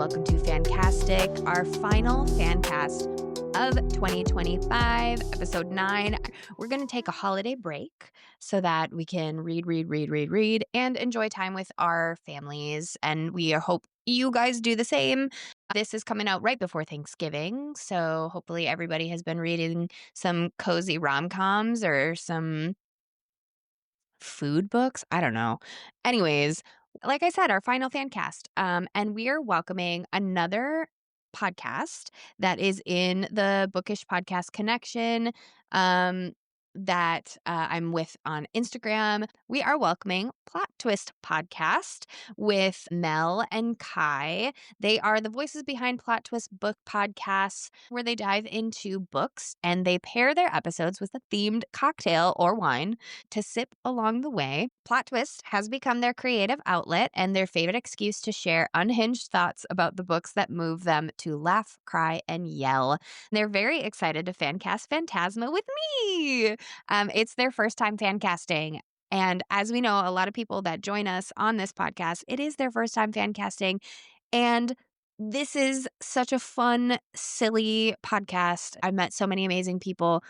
Welcome to FanCastic, our final FanCast of 2025, episode 9. We're going to take a holiday break so that we can read, and enjoy time with our families. And we hope you guys do the same. This is coming out right before Thanksgiving, so hopefully everybody has been reading some cozy rom-coms or some food books. I don't know. Anyways, like I said, our final fan cast. And we are welcoming another podcast that is in the Bookish Podcast Connection that I'm with on Instagram. We are welcoming Plot Twist Podcast with Melle and Ky. They are the voices behind Plot Twist book podcasts, where they dive into books and they pair their episodes with a themed cocktail or wine to sip along the way. Plot Twist has become their creative outlet and their favorite excuse to share unhinged thoughts about the books that move them to laugh, cry, and yell. They're very excited to fancast Phantasma with me. It's their first time fan casting. And as we know, a lot of people that join us on this podcast, it is their first time fan casting. And this is such a fun, silly podcast. I've met so many amazing people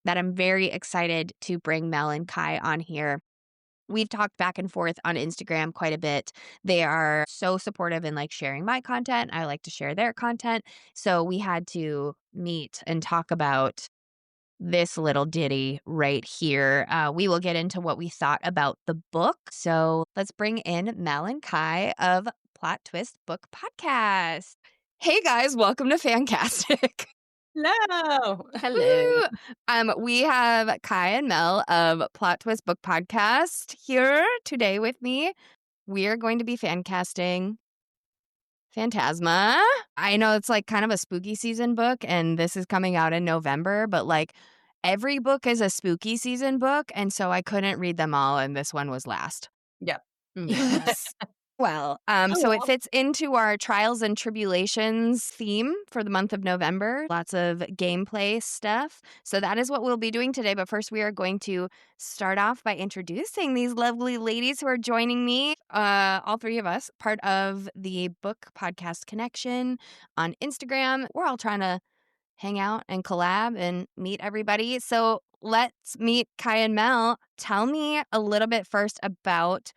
that I'm very excited to bring Melle and Ky on here. We've talked back and forth on Instagram quite a bit. They are so supportive in sharing my content. I like to share their content. So we had to meet and talk about this little ditty right here. We will get into what we thought about the book. So let's bring in Melle and Ky of Plot Twist Book Podcast. Hey guys, welcome to FanCastic. Hello. Hello. We have Ky and Melle of Plot Twist Book Podcast here today with me. We are going to be fan casting Phantasma. I know it's kind of a spooky season book, and this is coming out in November, but every book is a spooky season book, and so I couldn't read them all, and this one was last. Yep. Yes. Well, so it fits into our trials and tribulations theme for the month of November. Lots of gameplay stuff. So that is what we'll be doing today. But first, we are going to start off by introducing these lovely ladies who are joining me, all three of us, part of the Book Podcast Connection on Instagram. We're all trying to hang out and collab and meet everybody. So let's meet Ky and Melle. Tell me a little bit first about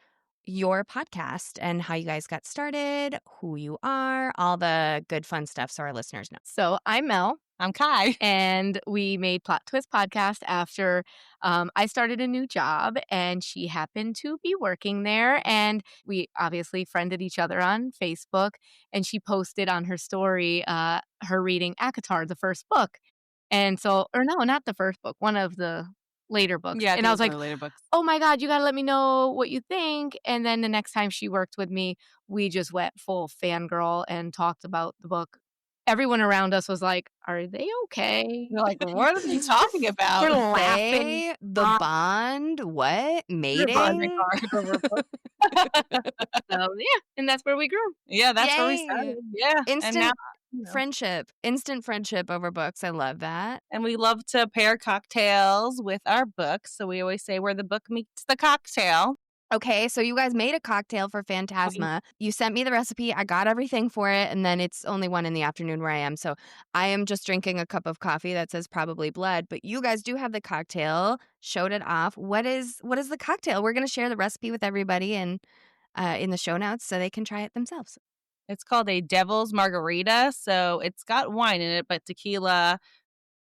your podcast and how you guys got started, who you are, all the good fun stuff so our listeners know. So I'm Melle. I'm Ky. And we made Plot Twist Podcast after I started a new job, and she happened to be working there. And we obviously friended each other on Facebook, and she posted on her story her reading ACOTAR, the first book. And so, or no, not the first book, one of the later books. Yeah, and I was like, later books. Oh my God, you got to let me know what you think. And then the next time she worked with me, we just went full fangirl and talked about the book. Everyone around us was like, are they okay? You're like, what are you talking about? We're laughing. The bond? What? Mating? So, yeah, and that's where we grew. Yeah, that's Yay. where we started. Yeah. Instant friendship over books. I love that. And we love to pair cocktails with our books. So we always say where the book meets the cocktail. Okay, so you guys made a cocktail for Phantasma. You sent me the recipe. I got everything for it, and then it's only 1 p.m. where I am. So I am just drinking a cup of coffee that says probably blood, but you guys do have the cocktail, showed it off. What is the cocktail? We're going to share the recipe with everybody and in the show notes so they can try it themselves. It's called a Devil's Margarita. So it's got wine in it, but tequila,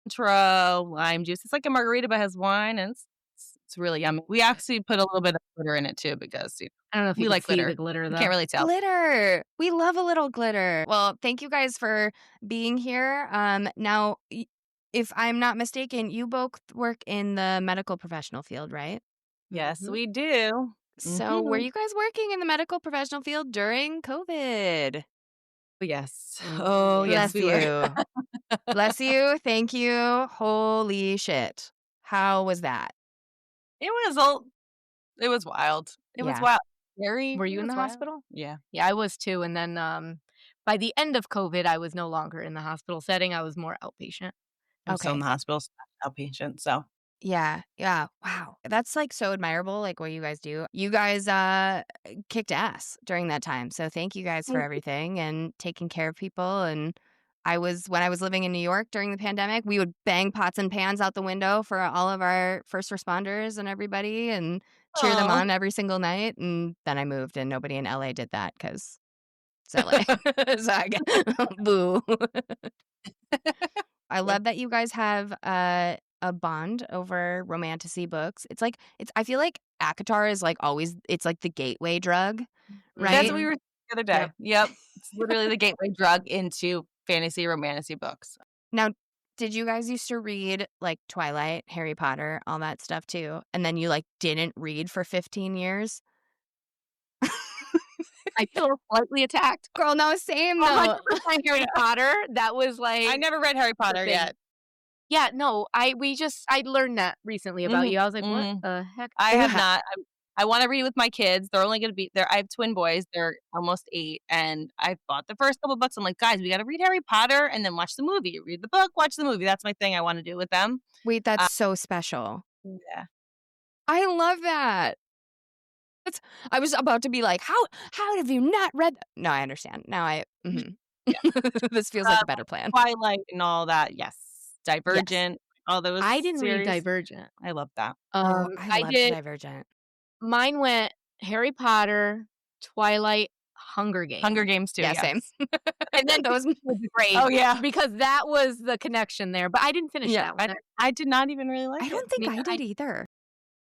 intro, lime juice. It's like a margarita, but has wine, and it's really yummy. We actually put a little bit of glitter in it too because I don't know if we you like can see glitter. the glitter though. You can't really tell. Glitter. We love a little glitter. Well, thank you guys for being here. Now, if I'm not mistaken, you both work in the medical professional field, right? Yes, we do. So were you guys working in the medical professional field during COVID? Yes. Oh, yes, Bless you. Bless you. Thank you. Holy shit. How was that? It was wild. It was Yeah. wild. Scary. Were you It in the was wild. hospital? Yeah. Yeah, I was too. And then by the end of COVID, I was no longer in the hospital setting. I was more outpatient. I'm still in Okay. the hospital, outpatient. So Yeah, yeah. Wow. That's, like, so admirable, like, what you guys do. You guys, kicked ass during that time, so thank you guys for everything and taking care of people, and when I was living in New York during the pandemic, we would bang pots and pans out the window for all of our first responders and everybody and cheer them Oh. on every single night, and then I moved, and nobody in LA did that because it's LA. So I get boo. I Yeah. love that you guys have a bond over romantasy books. It's like I feel like ACOTAR is like always it's like the gateway drug, That's what right? we Mhm. were saying the other day. Yep. Yep. It's literally the gateway drug into fantasy romantasy books. Now, did you guys used to read like Twilight, Harry Potter, all that stuff too? And then you like didn't read for 15 years? I feel slightly attacked. Girl, no, same though. 100% Harry Potter. That was like I never read Harry Potter thing. yet. Yeah, no, I learned that recently about you. I was like, "What Mhm. the heck?" I have not. I wanna read with my kids. They're only gonna be there. I have twin boys. They're almost 8, and I bought the first couple books. I'm like, "Guys, we gotta read Harry Potter and then watch the movie. Read the book, watch the movie." That's my thing I wanna do with them. Wait, Uh, that's so special. yeah. I love that. I was about to be like, how have you not read No, I understand. Now mhm. Yeah. This feels like a better plan. Twilight and all that, yes. Yes. Divergent, all those I didn't read series. Divergent. I love that. Oh, I I loved did Divergent. mine went Harry Potter, Twilight, Hunger Games. Hunger Games too, Yeah, yes. same. And then Those was great Oh, yeah. because that was the connection there, but I didn't finish Yeah, that one. I did not even really like I it. don't think Neither I did either.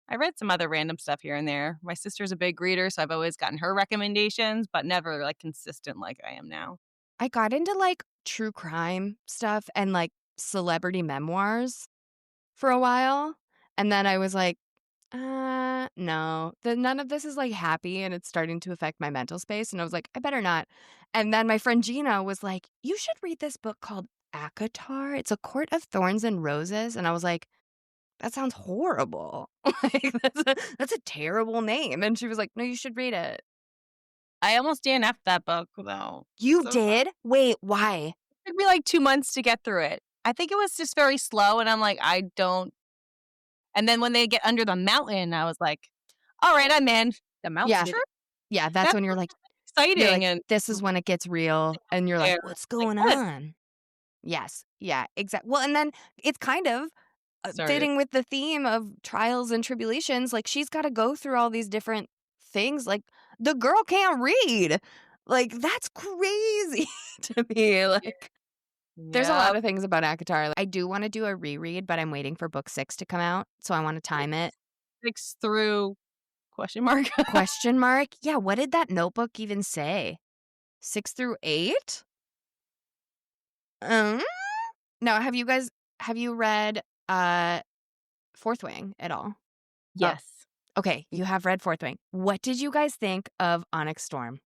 I read some other random stuff here and there. My sister's a big reader, so I've always gotten her recommendations, but never, like, consistent like I am now. I got into, like, true crime stuff and, like, celebrity memoirs for a while, and then I was like, no. None of this is, like, happy, and it's starting to affect my mental space," and I was like, "I better not." And then my friend Gina was like, "You should read this book called ACOTAR. It's A Court of Thorns and Roses," and I was like, "That sounds horrible." Like, that's a terrible name, and she was like, "No, you should read it." I almost DNF'd that book, though. You So did? Wait, why? it took me, like, 2 months to get through it. I think it was just very slow, and I'm like, I don't and then when they get under the mountain, I was like, "Alright, I'm in." The mouse Yeah. did it. Yeah, that's That's when you're like, exciting and "This is when it gets real," and you're like, there. "What's Like, going "Good." on?" Yes. Yeah, exactly. Well, and then it's kind of, Started. fitting with the theme of trials and tribulations, like, she's gotta go through all these different things, like, the girl can't read. Like, that's crazy to me, like, there's a lot Yep. of things about ACOTAR. I do wanna do a reread, but I'm waiting for book 6 to come out, so I wanna time it. 6 through question mark? Question mark? Yeah, what did that notebook even say? 6 through 8? Um, Now, have you read, Fourth Wing at all? Yes. Okay, you have read Fourth Wing. What did you guys think of Onyx Storm?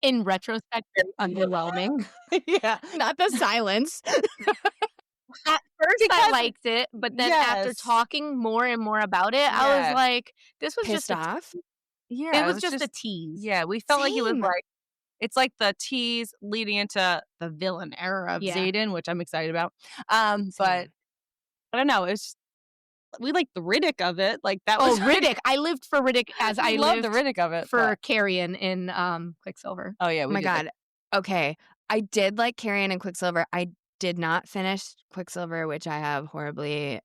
In retrospect, very underwhelming. Yeah. Not the silence. At first, I Because liked it, but then after yes. talking more and more about it, I Yeah. was like, "This was Pissed just a off? Yeah, it was just a tease." yeah, we felt like it was Same. like it's like the tease leading into the villain era of Yeah. Xaden, which I'm excited about. But Same. I don't know, it's we like the Riddick of it, like, that Oh, was like Riddick. I lived for Riddick as I I love the lived Riddick of it, for but Carrion in, Quicksilver. oh, yeah, Oh we my did like god. Okay. I did like Carrion and Quicksilver. I did not finish Quicksilver, which I have horribly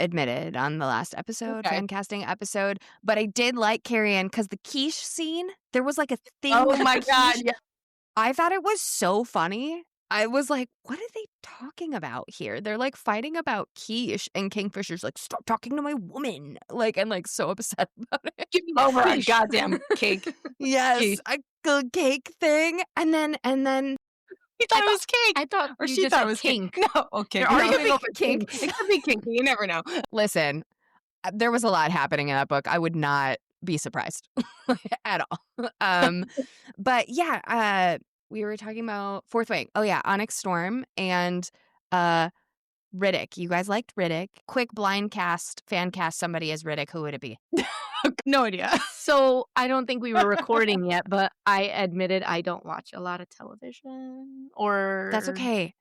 admitted on the last episode, okay. fan casting episode, but I did like Carrion because the quiche scene, there was like a thing Oh with my god, quiche. yeah. I thought it was so funny. I was like, what are they talking about here? They're like fighting about quiche, and Kingfisher's like, stop talking to my woman. Like, and like so upset about it. Give me Over a quiche. goddamn cake. Yes, Quiche. a good cake thing. And then He thought it was cake. I thought Or you she just thought said it was kink. cake. No, okay. They're No, arguing over kink. It could be kinky, you never know. listen, there was a lot happening in that book. I would not be surprised at all. But yeah, we were talking about Fourth Wing. Oh yeah, Onyx Storm and Riddick. You guys liked Riddick. Quick blind cast, fan cast somebody as Riddick. Who would it be? No idea. So, I don't think we were recording yet, but I admitted I don't watch a lot of television or That's okay.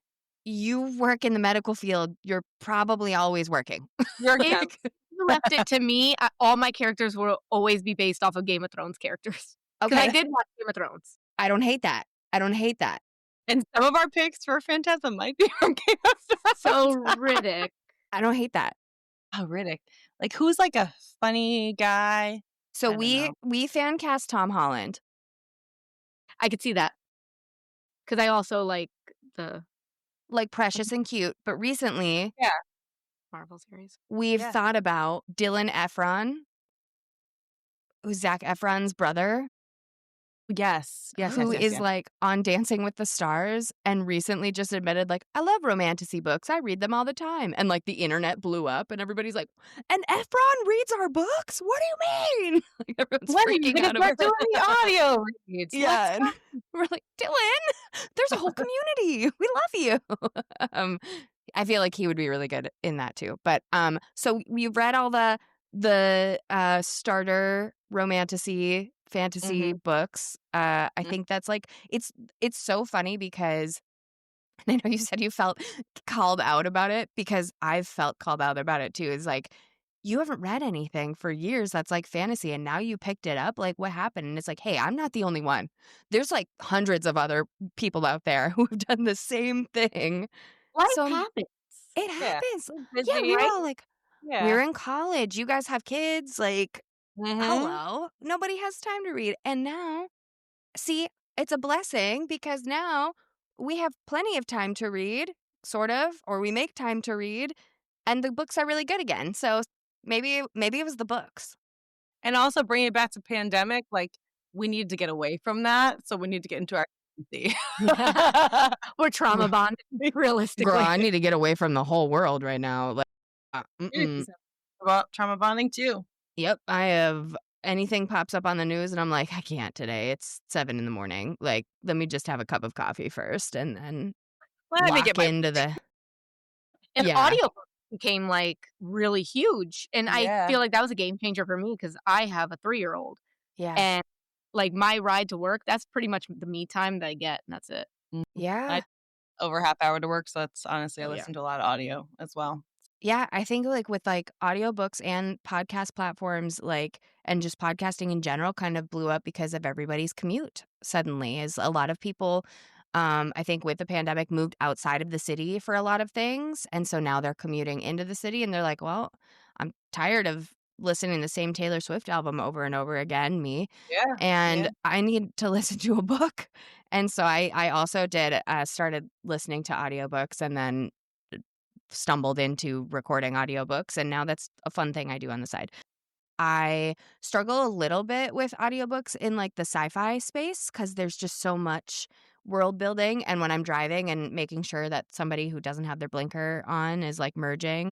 you work in the medical field. You're probably always working. You're If exempt. you left it to me, all my characters will always be based off of Game of Thrones characters. Because I Okay. did watch Game of Thrones. I don't hate that. I don't hate that. And some of our picks for Phantasma might be from Game of Thrones. So Riddick. I don't hate that. Oh, Riddick. Like, who's like a funny guy? So I don't we know. fan cast Tom Holland. I could see that. Because I also like the Like precious and cute. But recently Yeah. Marvel series. we've Yeah. thought about Dylan Efron, who's Zac Efron's brother, Yes. Yes. who yes, yes, is yes. like on Dancing with the Stars and recently just admitted like, I love romantasy books. I read them all the time. And like the internet blew up and everybody's like, and Efron reads our books? What do you mean? Like everyone's When are you freaking gonna out about start doing the audio reads? Yeah. And we're like, Dylan, there's a whole community. We love you. I feel like he would be really good in that too. But so we've read all the starter romantasy fantasy books. I think that's like it's so funny because I know you said you felt called out about it because I've felt called out about it too. It's like you haven't read anything for years that's like fantasy and now you picked it up. Like what happened? And it's like, hey, I'm not the only one. There's like hundreds of other people out there who have done the same thing. Life So happens. it Yeah. happens. Busy, Yeah, we were right? all like, Yeah. we're in college. You guys have kids. Like, Mhm. hello. Nobody has time to read. And now, see, it's a blessing because now we have plenty of time to read, sort of, or we make time to read, and the books are really good again. So maybe it was the books. And also bringing it back to pandemic, like we need to get away from that. So we need to get into our community. We're trauma bonded, realistically. Girl, I need to get away from the whole world right now. Like, About trauma bonding too. Yep, I have anything pops up on the news and I'm like, I can't today. It's 7 a.m. Like, let me just have a cup of coffee first and then Let me get lock my into the And Yeah. audiobooks became like really huge. And I Yeah. feel like that was a game changer for me because I have a 3-year-old. Yeah. And like my ride to work, that's pretty much the me time that I get. And that's it. Yeah. Over half hour to work. So that's honestly, I Oh, yeah. listen to a lot of audio as well. Yeah, I think like with like audiobooks and podcast platforms like and just podcasting in general kind of blew up because of everybody's commute suddenly as a lot of people I think with the pandemic moved outside of the city for a lot of things and so now they're commuting into the city and they're like, well, I'm tired of listening to the same Taylor Swift album over and over again, me. Yeah. And yeah. I need to listen to a book. And so I also did started listening to audiobooks and then stumbled into recording audiobooks and now that's a fun thing I do on the side. I struggle a little bit with audiobooks in like the sci-fi space cuz there's just so much world building and when I'm driving and making sure that somebody who doesn't have their blinker on is like merging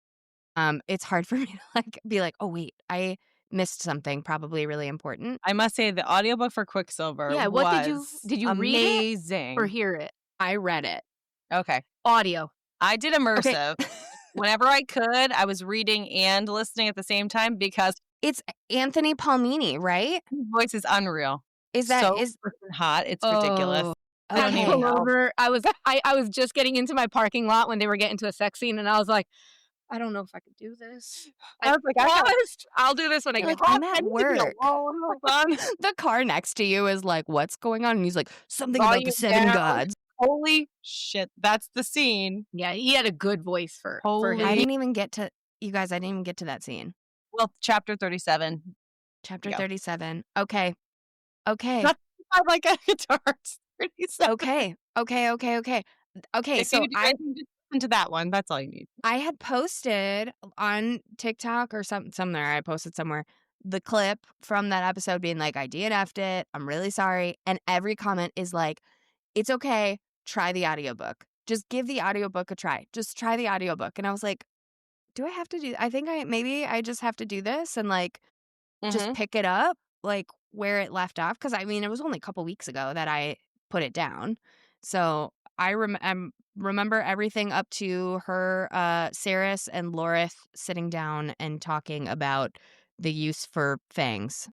it's hard for me to like be like, "Oh wait, I missed something probably really important." I must say the audiobook for Quicksilver Yeah, was what did you read it amazing. or hear it? I read it. Okay. Audio. I did immersive. Whenever I could, I was reading and listening at the same time because It's Anthony Palmini, right? his voice is unreal. Is that so is freaking hot. It's ridiculous. I don't okay. even know. Over. I was just getting into my parking lot when they were getting to a sex scene, and I was like, I don't know if I could do this. I was like, I got I'll do this when I You're get like, home. I'm at I need to be work. alone. Hold on. The car next to you is like, "What's going on?" And he's like, "Something about Volume the seven down. gods." Holy shit. That's the scene. Yeah, he had a good voice for Holy- him. I didn't even get to you guys. I didn't even get to that scene. Well, chapter 37. Chapter Yeah. 37. Okay. Okay. Not I like a guitar. It's 37. Okay. Okay. If So you do anything, just listen to that one. That's all you need. I had posted on TikTok or somewhere. I posted somewhere the clip from that episode being like, I DNF'd it. I'm really sorry. And every comment is like, it's okay. Try the audiobook. Just give the audiobook a try. Just try the audiobook. And I was like, do I have to do I think maybe I just have to do this and like just pick it up like where it left off. Cause I mean, it was only a couple weeks ago that I put it down. So I remember everything up to her, Saris and Lorith sitting down and talking about the use for fangs.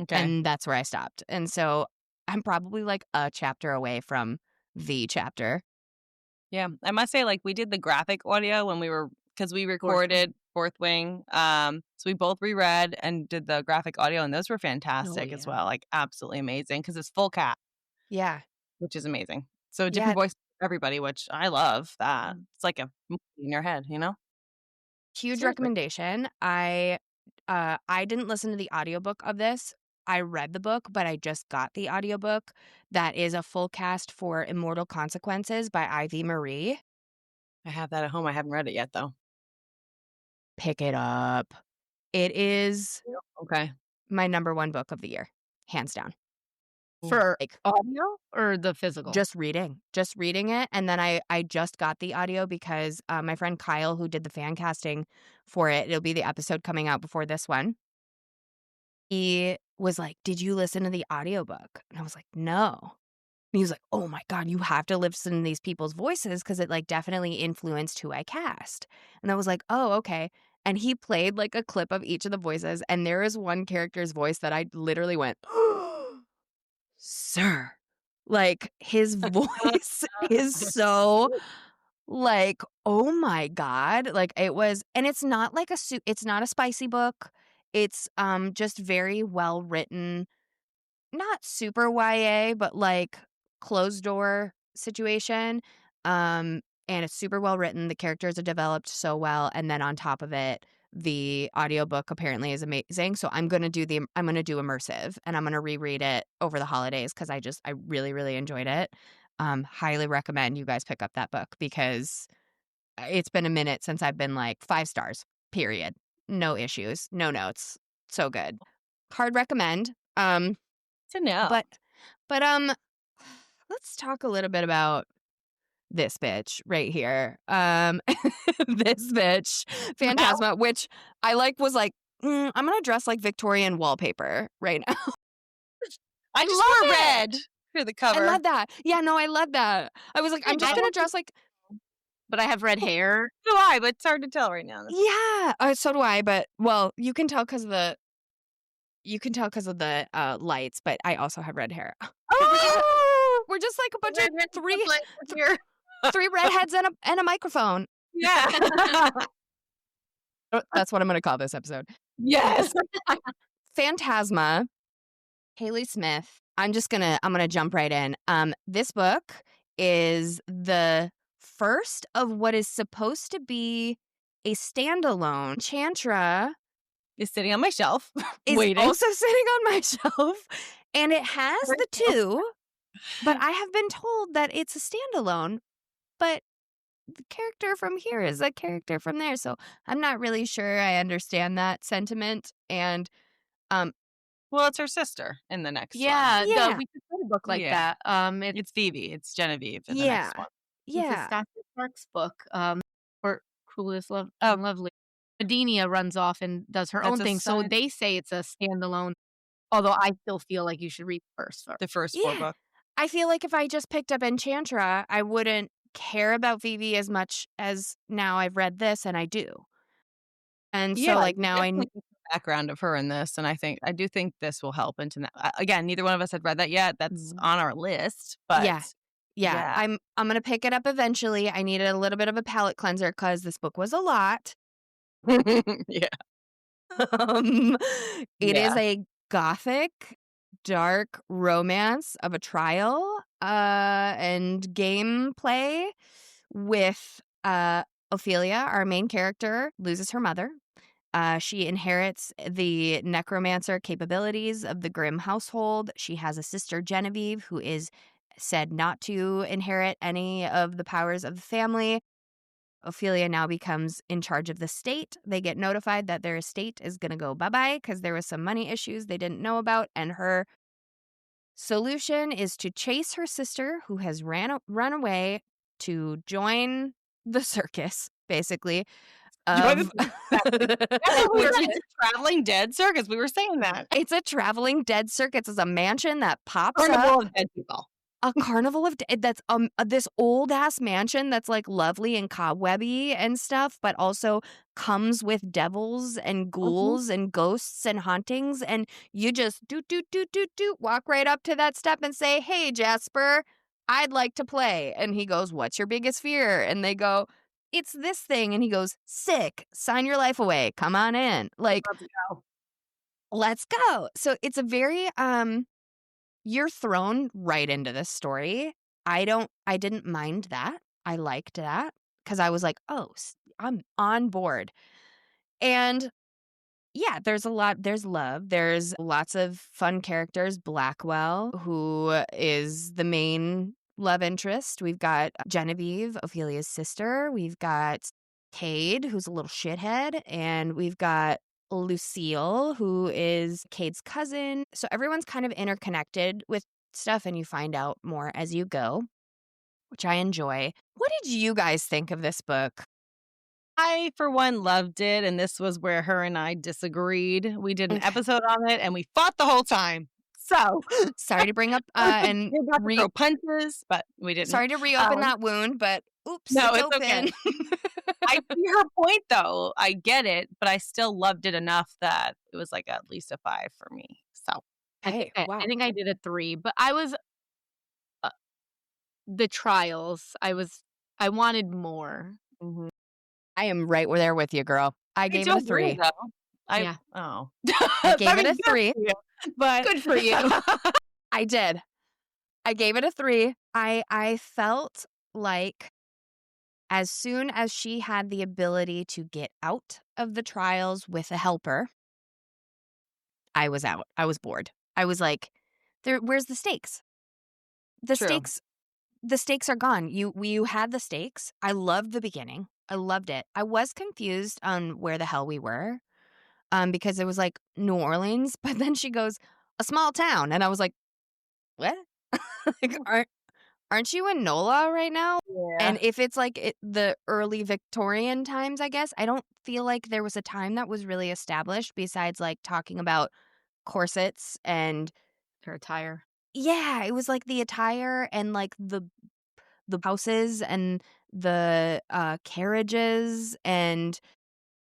Okay. And that's where I stopped. And so I'm probably like a chapter away from the chapter. Yeah, I must say, like, we did the graphic audio when we were because we recorded Fourth Wing. So we both reread and did the graphic audio, and those were fantastic as yeah. well. Like, absolutely amazing because it's full cast, Yeah. which is amazing. So Yeah. different voices for everybody, which I love that. Mm. It's like a movie in your head, you know? Huge Seriously. recommendation. I didn't listen to the audiobook of this. I read the book, but I just got the audiobook that is a full cast for Immortal Consequences by Ivy Marie. I have that at home. I haven't read it yet, though. Pick it up. It is Okay. my number one book of the year, hands down. For Like audio or the physical? just reading it. And then I just got the audio because my friend Kyle, who did the fan casting for it, it'll be the episode coming out before this one. He was like, "Did you listen to the audiobook?" And I was like, "No." And he was like, "Oh my God, you have to listen to these people's voices because it like definitely influenced who I cast." And I was like, "Oh, okay." And he played like a clip of each of the voices. And there is one character's voice that I literally went, "Sir." Like his voice is so like, oh my God. Like it was, and it's not like it's not a spicy book. It's just very well written, not super YA, but like closed door situation. And it's super well written. The characters are developed so well. And then on top of it, the audiobook apparently is amazing. So I'm gonna do immersive and I'm gonna reread it over the holidays because I really, really enjoyed it. Highly recommend you guys pick up that book because it's been a minute since I've been like 5 stars, period. No issues, no notes. So good. Hard recommend. To know. But let's talk a little bit about this bitch right here. This bitch, Phantasma, which I was like, I'm gonna dress like Victorian wallpaper right now. I just love wore it. red for the cover. I love that. Yeah, no, I love that. I was like, I'm just gonna dress like. But I have red hair. So do I, but it's hard to tell right now. Yeah, so do I. But well, you can tell because of the. Lights, but I also have red hair. Oh! We're just like a bunch of Here. three redheads and a microphone. Yeah. That's what I'm going to call this episode. Yes. Phantasma, Haley Smith. I'm going to jump right in. This book is the first of what is supposed to be a standalone. Chantra Is sitting on my shelf. is waiting. also sitting on my shelf, and it has the two, but I have been told that it's a standalone, but the character from here is a character from there, so I'm not really sure I understand that sentiment, and Well, it's her sister in the next one. Yeah. Yeah. We could put a book like Yeah. that. It's Phoebe. It's Genevieve in the Yeah. next one. It's a yeah, Stacia Parks book. Or Cruelest Love Oh. and Lovely. Adenia runs off and does her That's own a thing. So side- they say it's a standalone. Although I still feel like you should read first. The first 4 Yeah. books. I feel like if I just picked up Enchantra, I wouldn't care about Phoebe as much as now I've read this, and I do. And so, like, now I definitely get the background of her in this, and I do think this will help into that. Again, neither one of us had read that yet. That's on our list, but Yeah. Yeah. I'm gonna pick it up eventually. I needed a little bit of a palate cleanser because this book was a lot. yeah. It is Yeah. a gothic, dark romance of a trial and gameplay with Ophelia, our main character, loses her mother. She inherits the necromancer capabilities of the Grimm household. She has a sister, Genevieve, who is said not to inherit any of the powers of the family. Ophelia now becomes in charge of the state. They get notified that their estate is going to go bye-bye because there was some money issues they didn't know about, and her solution is to chase her sister, who has run away, to join the circus, basically. Join Which it's a traveling dead circus. We were saying that. it's a traveling dead circus. It's a mansion that pops up. Carnival of dead people. A carnival of that's this old ass mansion that's like lovely and cobwebby and stuff, but also comes with devils and ghouls and ghosts and hauntings, and you just do walk right up to that step and say, "Hey, Jasper, I'd like to play. And he goes, what's your biggest fear? And they go, it's this thing. And he goes, sick. Sign your life away. Come on in. Like, Let's go. let's go. So it's a very, you're thrown right into this story. I didn't mind that. I liked that because I was like, oh, I'm on board. And yeah, there's love. There's lots of fun characters. Blackwell, who is the main love interest. We've got Genevieve, Ophelia's sister. We've got Cade, who's a little shithead. And we've got Lucille, who is Cade's cousin. So everyone's kind of interconnected with stuff, and you find out more as you go, which I enjoy. What did you guys think of this book? I, for one, loved it, and this was where her and I disagreed. We did an Okay. episode on it, and we fought the whole time. So, Sorry to bring up and we're about to throw punches, but we didn't. sorry to reopen that wound, but oops, No, it's it's okay. open. I see her point, though. I get it, but I still loved it enough that it was like at least a 5 for me. So, Hey, I wow. think I did a 3, but I was the trials. I wanted more. mhm. I am right there with you, girl. I gave it a do agree, 3. though. Yeah. Oh. I gave it a good 3. for you, but Good for you. I did. I gave it a 3. I felt like as soon as she had the ability to get out of the trials with a helper, I was out. I was bored. I was like, where's the stakes? The True. stakes are gone. You had the stakes. I loved the beginning. I loved it. I was confused on where the hell we were. Because it was like New Orleans, but then she goes, a small town. And I was like, what? Like, aren't you in NOLA right now? Yeah. And if it's like the early Victorian times, I guess, I don't feel like there was a time that was really established besides like talking about corsets and Her attire. yeah, it was like the attire and like the houses and the carriages and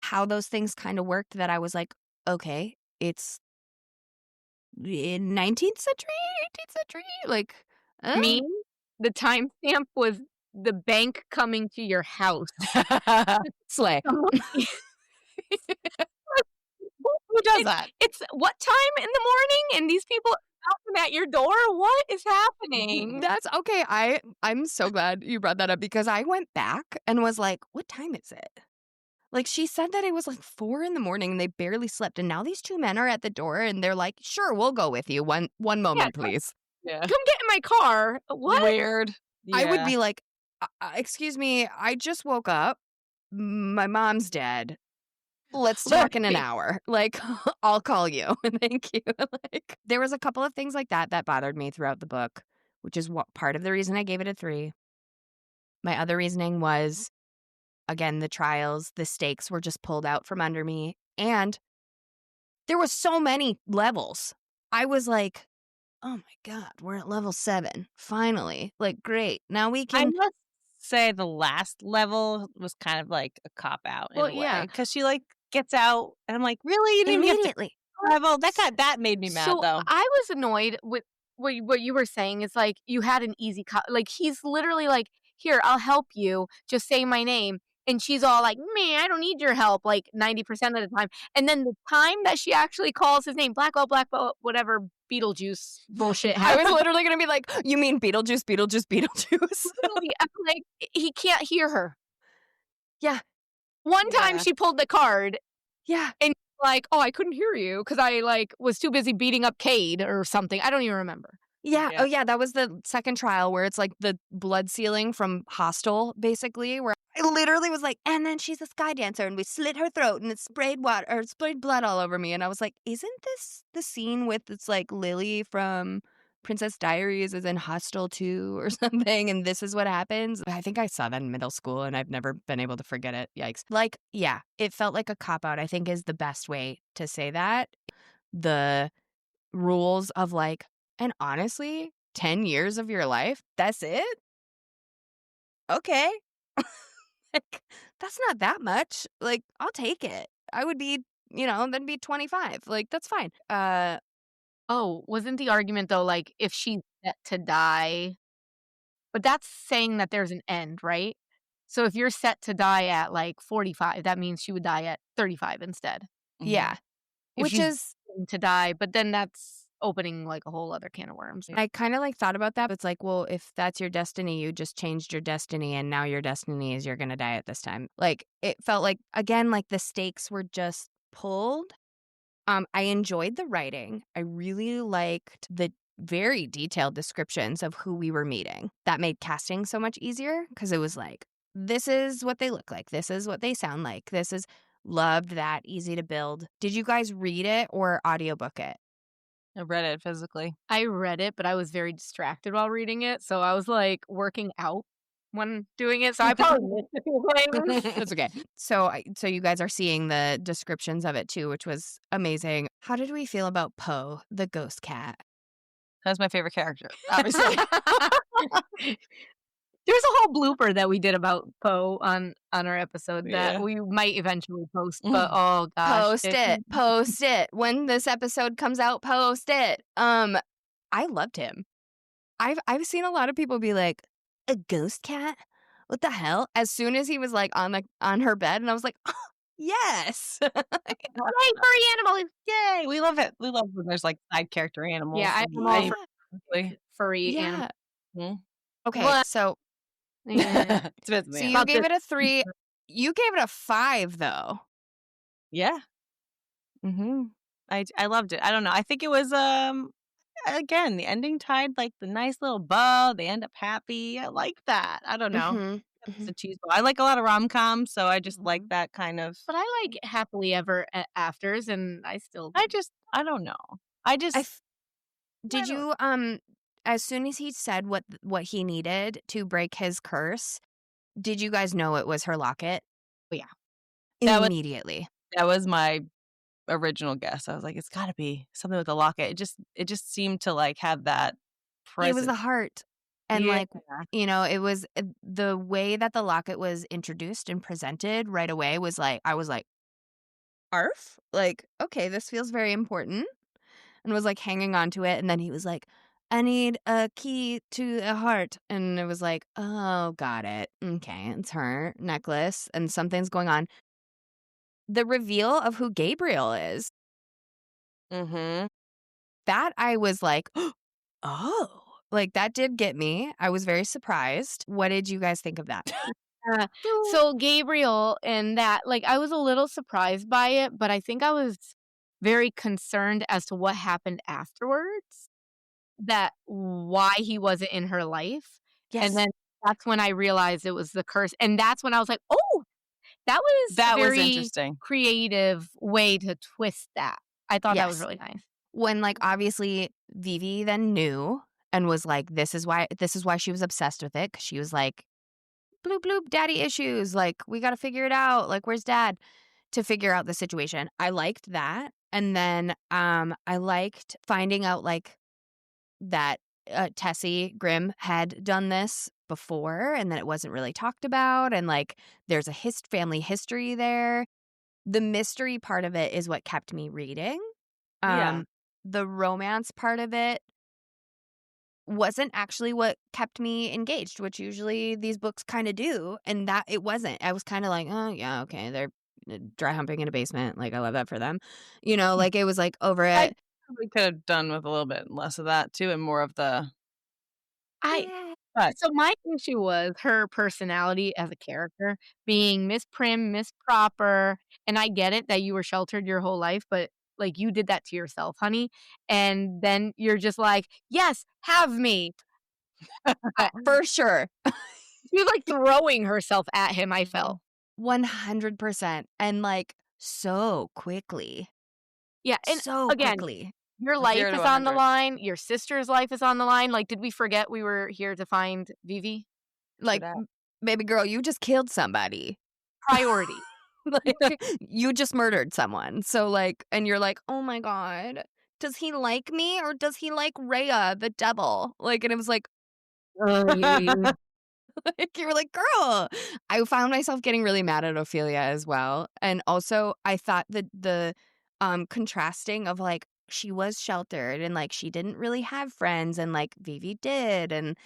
how those things kind of worked that I was like, okay, it's in 19th century, 18th century, like, Me, the timestamp was the bank coming to your house. slay. Who does that? It's what time in the morning? And these people knocking at your door? What is happening? That's okay. I'm so glad you brought that up because I went back and was like, what time is it? Like she said that it was like 4 in the morning and they barely slept. And now these 2 men are at the door and they're like, sure, we'll go with you. One moment, please. Yeah. Come get in my car. What? Weird. I would Yeah. be like, excuse me, I just woke up. My mom's dead. Let's talk in an hour. Like, I'll call you. Thank you. Like, there was a couple of things like that that bothered me throughout the book, which is what part of the reason I gave it a 3. My other reasoning was, again, the trials, the stakes were just pulled out from under me. And there was so many levels. I was like, oh my God, we're at level 7. Finally. Like, great. Now we I can. must say the last level was kind of like a cop out in Well, a way yeah. because she like gets out and I'm like, really? You didn't even have to Immediately. level? That made me mad So though. I was annoyed with what you were saying. Is like you had an easy like he's literally like, here, I'll help you. Just say my name. And she's all like, man, I don't need your help, like 90% of the time. And then the time that she actually calls his name, Blackwell, whatever Beetlejuice bullshit I was happens. literally going to be like, you mean Beetlejuice, Beetlejuice, Beetlejuice? Literally, I'm like, he can't hear her. Yeah. One time Yeah. she pulled the card Yeah. and like, oh, I couldn't hear you because I like was too busy beating up Cade or something. I don't even remember. Yeah. Yeah. Oh, yeah. That was the second trial where it's like the blood sealing from Hostel, basically, where I literally was like, and then she's a sky dancer and we slit her throat and it sprayed blood all over me. And I was like, isn't this the scene with it's like Lily from Princess Diaries is in Hostel 2 or something? And this is what happens. I think I saw that in middle school and I've never been able to forget it. Yikes. Like, yeah, it felt like a cop out, I think is the best way to say that. The rules of like, and honestly, 10 years of your life, that's it? Okay. Like, that's not that much. Like, I'll take it. I would be, then be 25. Like, that's fine. Oh, wasn't the argument though like if she's set to die, But that's saying that there's an end, right? So if you're set to die at, like, 45, that means she would die at 35 instead. Yeah. If Which she's is going to die, but then that's opening, like, a whole other can of worms. I kinda, like, thought about that. It's like, well, if that's your destiny, you just changed your destiny, and now your destiny is you're gonna die at this time. Like, it felt like, again, like, the stakes were just pulled. I enjoyed the writing. I really liked the very detailed descriptions of who we were meeting. That made casting so much easier because it was like, this is what they look like. This is what they sound like. This is loved that, easy to build. Did you guys read it or audiobook it? I read it physically. I read it, but I was very distracted while reading it, so I was, like, working out when doing it, so I probably missed a few things. That's okay. So you guys are seeing the descriptions of it too, which was amazing. How did we feel about Poe, the ghost cat? That's my favorite character, obviously. There's a whole blooper that we did about Poe on our episode Yeah. that we might eventually post, but oh gosh. Post it. When this episode comes out, post it. I loved him. I've seen a lot of people be like, a ghost cat? What the hell? As soon as he was like on her bed, and I was like, oh, yes. Yay, furry animals! Yay! We love it. We love when there's like side character animals. Yeah, and I'm all Yeah. for furry animals. Mhm. Okay, Well, so Yeah. It's with so me. you gave it a 3. You gave it a 5 though. Yeah. I loved it. I don't know. I think it was again, the ending tied like the nice little bow. They end up happy. I like that. I don't know. Mhm, It's mhm. a cheese ball. I like a lot of rom-coms, so I just like Mhm. that kind of But I like happily ever afters, and I still I don't know. I just I f- I Did don't you as soon as he said what he needed to break his curse, did you guys know it was her locket? yeah. That was Immediately. that was my original guess. I was like, it's gotta be something with the locket. It just seemed to like have that It was presence. the heart. And Yeah. like, it was the way that the locket was introduced and presented right away was like, I was like, arf? Like, okay, this feels very important. And was like hanging on to it. And then he was like, I need a key to a heart. And it was like, oh, got it. Okay, it's her necklace and something's going on. The reveal of who Gabriel is, Mm-hmm. that I was like, oh, like that did get me. I was very surprised. What did you guys think of that? So Gabriel and that, like, I was a little surprised by it, but I think I was very concerned as to what happened afterwards, that why he wasn't in her life. Yes. And then that's when I realized it was the curse. And that's when I was like, oh, that was That a was very interesting. creative way to twist that. I thought that was Yes. really nice. When like obviously Vivi then knew and was like, this is why she was obsessed with it. Cause she was like, bloop bloop, daddy issues. Like, we gotta figure it out. Like, where's dad? To figure out the situation. I liked that. And then I liked finding out like that Tessie Grimm had done this before and that it wasn't really talked about. And like there's a family history there. The mystery part of it is what kept me reading. Yeah. The romance part of it wasn't actually what kept me engaged, which usually these books kind of do. And that it wasn't. I was kind of like, oh, yeah, okay, they're dry humping in a basement. Like, I love that for them. Like it was like over I it. probably could have done with a little bit less of that too, and more of the. But So my issue was her personality as a character being Miss Prim, Miss Proper, and I get it that you were sheltered your whole life, but like you did that to yourself, honey. And then you're just like, yes, have me. For sure. She was like throwing herself at him, I felt. 100%. And like so quickly. Yeah, and So again, quickly. your life 0 to is on the 100. line, your sister's life is on the line. Like, did we forget we were here to find Vivi? Like, that. baby girl, you just killed somebody. Priority. Like, you just murdered someone. So like, and you're like, oh my God, does he like me or does he like Rhea, the devil? Like, and it was like, like, you were like, girl. I found myself getting really mad at Ophelia as well. And also I thought that the contrasting of like she was sheltered and like she didn't really have friends and like Vivi did. And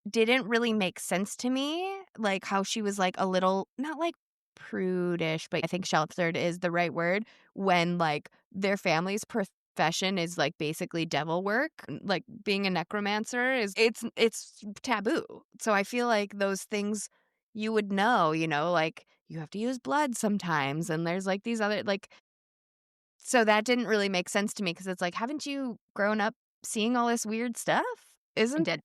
didn't really make sense to me, like, how she was, like, a little not, like, prudish, but I think sheltered is the right word, when, like, their family's profession is, like, basically devil work, like, being a necromancer is it's taboo. So I feel like those things you would know, like, you have to use blood sometimes, and there's, like, these other, like so that didn't really make sense to me because it's like, haven't you grown up seeing all this weird stuff? And Isn't dead.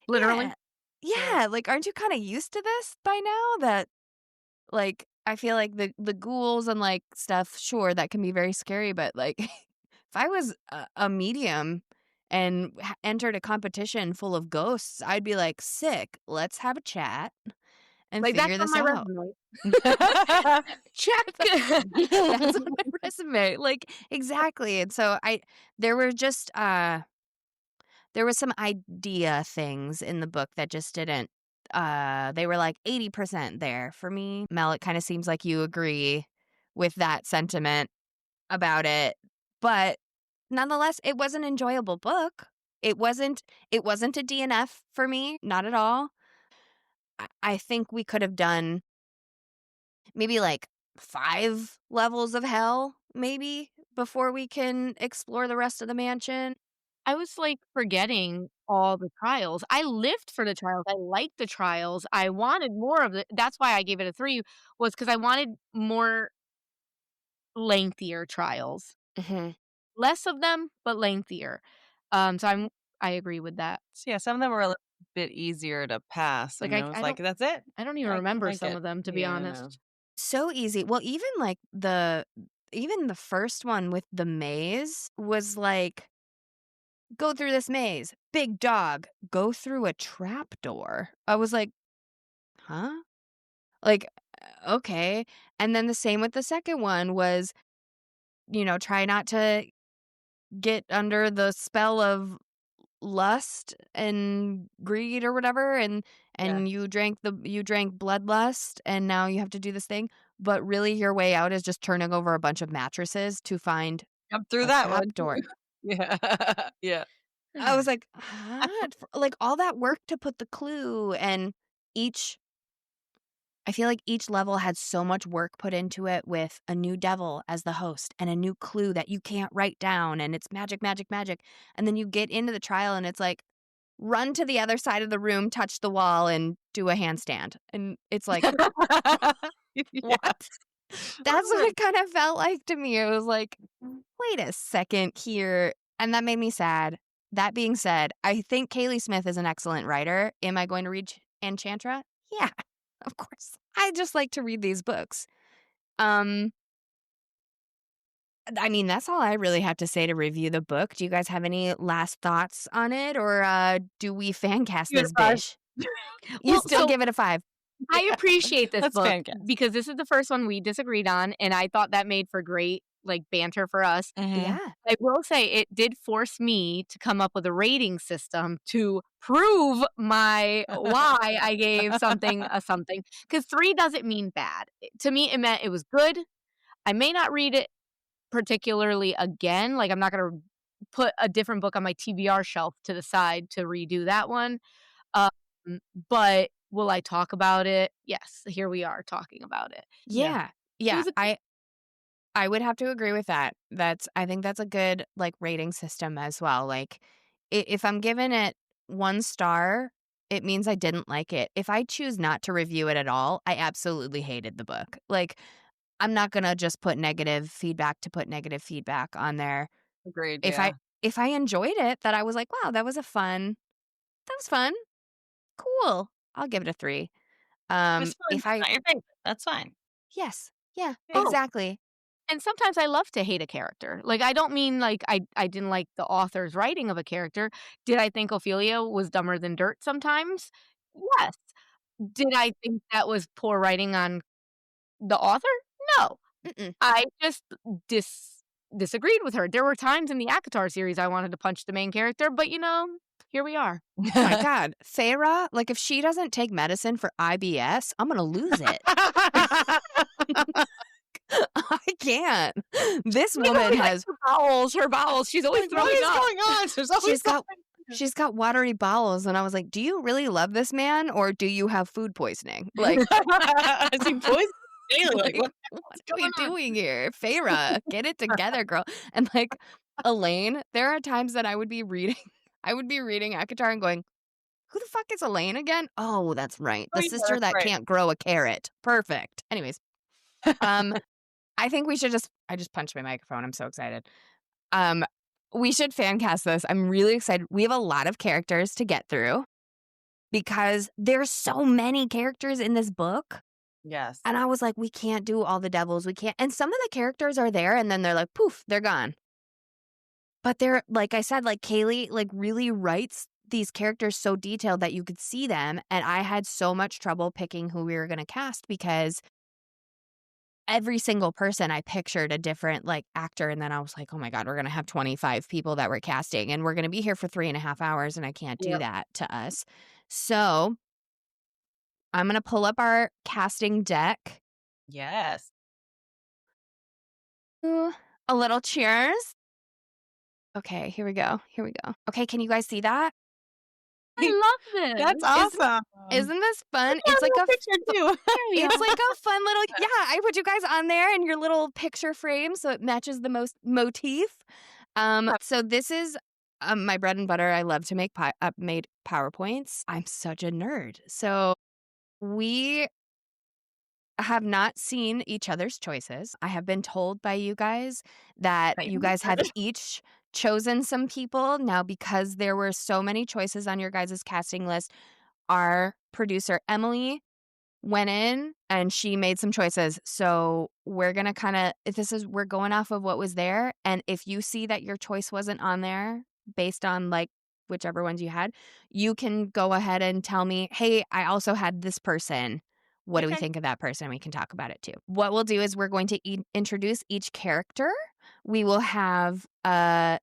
Literally. Yeah. Yeah, like, aren't you kinda used to this by now that, like, I feel like the ghouls and, like, stuff, sure, that can be very scary, but, like, if I was a medium and entered a competition full of ghosts, I'd be like, "Sick, let's have a chat and Like, that's figure on this my out." resume. Check. That's on my resume, like, exactly, and so there were just, there was some idea things in the book that just didn't they were like 80% there for me. Mel, it kind of seems like you agree with that sentiment about it. But nonetheless, it was an enjoyable book. It wasn't a DNF for me, not at all. I think we could have done maybe like 5 levels of hell, maybe, before we can explore the rest of the mansion. I was, like, forgetting all the trials. I lived for the trials. I liked the trials. I wanted more of it. That's why I gave it a 3 was because I wanted more lengthier trials. Mhm. Less of them, but lengthier. So I agree with that. So, yeah, some of them were a little bit easier to pass, Like, and it was like, "That's it? I don't even I can remember make some it." of them, to be Yeah, I know. honest. So easy. Well, even the first one with the maze was like, go through this maze, big dog, go through a trap door. I was like, huh? Like, okay. And then the same with the second one was, try not to get under the spell of lust and greed or whatever, and Yeah. you drank bloodlust, and now you have to do this thing, but really your way out is just turning over a bunch of mattresses to find Jump through a that one trapdoor. too. Yeah. Yeah. I was like, "Huh?" Like, all that work to put the clue, and each I feel like each level had so much work put into it with a new devil as the host and a new clue that you can't write down, and it's magic, magic, magic, and then you get into the trial and it's like, run to the other side of the room, touch the wall, and do a handstand, and it's like, Yeah. "What?" That's what it kind of felt like to me. It was like, "Wait a second here," and that made me sad. That being said, I think Kaylee Smith is an excellent writer. Am I going to read Enchantra? Yeah, of course. I just like to read these books. Um, I mean, that's all I really have to say to review the book. Do you guys have any last thoughts on it, or do we fan cast Give it this a 5. dish? You Well, still so give it a 5. I Yeah. appreciate this Let's book FanCast. because this is the first one we disagreed on, and I thought that made for great, like, banter for us. Mhm. Yeah. I will say it did force me to come up with a rating system to prove my why I gave something a something. Because 3 doesn't mean bad. To me, it meant it was good. I may not read it particularly again. Like, I'm not gonna put a different book on my TBR shelf to the side to redo that one. Um, but will I talk about it? Yes, here we are talking about it. Yeah. Yeah. It Yeah. was a I would have to agree with that. I think that's a good, like, rating system as well. Like, if I'm giving it 1 star, it means I didn't like it. If I choose not to review it at all, I absolutely hated the book. Like, I'm not gonna just put negative feedback to put negative feedback on there. Agreed, If yeah. I enjoyed it, that I was like, wow, that was fun, cool. I'll give it a 3. It's fun, If it's I not your favorite. That's fine. Yes, yeah, Yeah. exactly. and sometimes I love to hate a character. Like, I don't mean, like, I didn't like the author's writing of a character. Did I think Ophelia was dumber than dirt sometimes? Yes. Did I think that was poor writing on the author? No. Mm-mm. I just disagreed with her. There were times in the ACOTAR series I wanted to punch the main character, but, here we are. Oh my god, Feyre, like, if she doesn't take medicine for IBS, I'm gonna lose it. I can't. This woman has Her bowels. She's always Like, what throwing is up. going on? There's always she's got something. she's got watery bowels. And I was like, do you really love this man or do you have food poisoning? Like, Is he poisoned daily? Like, like, what what's are we going on? doing here? Feyre, get it together, girl. And like Elaine, there are times that I would be reading ACOTAR and going, who the fuck is Elaine again? Oh, that's right. Oh, The yeah, sister that's that right. can't grow a carrot. Perfect. Anyways, I think we should I just punched my microphone. I'm so excited. We should fan cast this. I'm really excited. We have a lot of characters to get through because there's so many characters in this book. Yes. And I was like, we can't do all the devils. We can't. And some of the characters are there and then they're like, poof, they're gone. But they're, like I said, like Kaylee, like really writes these characters so detailed that you could see them. And I had so much trouble picking who we were going to cast because every single person I pictured a different like actor. And then I was like, oh my God, we're going to have 25 people that we're casting and we're going to be here for 3.5 hours and I can't do that to us. So I'm going to pull up our casting deck. Yes. Ooh, a little cheers. Okay, here we go. Okay, can you guys see that? I love this. That's awesome. Isn't this fun? Yeah, It's like a picture too. it's like a fun little I put you guys on there in your little picture frame so it matches the most motif. So this is my bread and butter. I love to make made PowerPoints. I'm such a nerd. So we have not seen each other's choices. I have been told by you guys that you guys have each chosen some people. Now, because there were so many choices on your guys' casting list, our producer, Emily, went in and she made some choices. So we're going to we're going off of what was there. And if you see that your choice wasn't on there based on like whichever ones you had, you can go ahead and tell me, hey, I also had this person. What do we think of that person? We can talk about it too. What we'll do is we're going to introduce each character. We will have a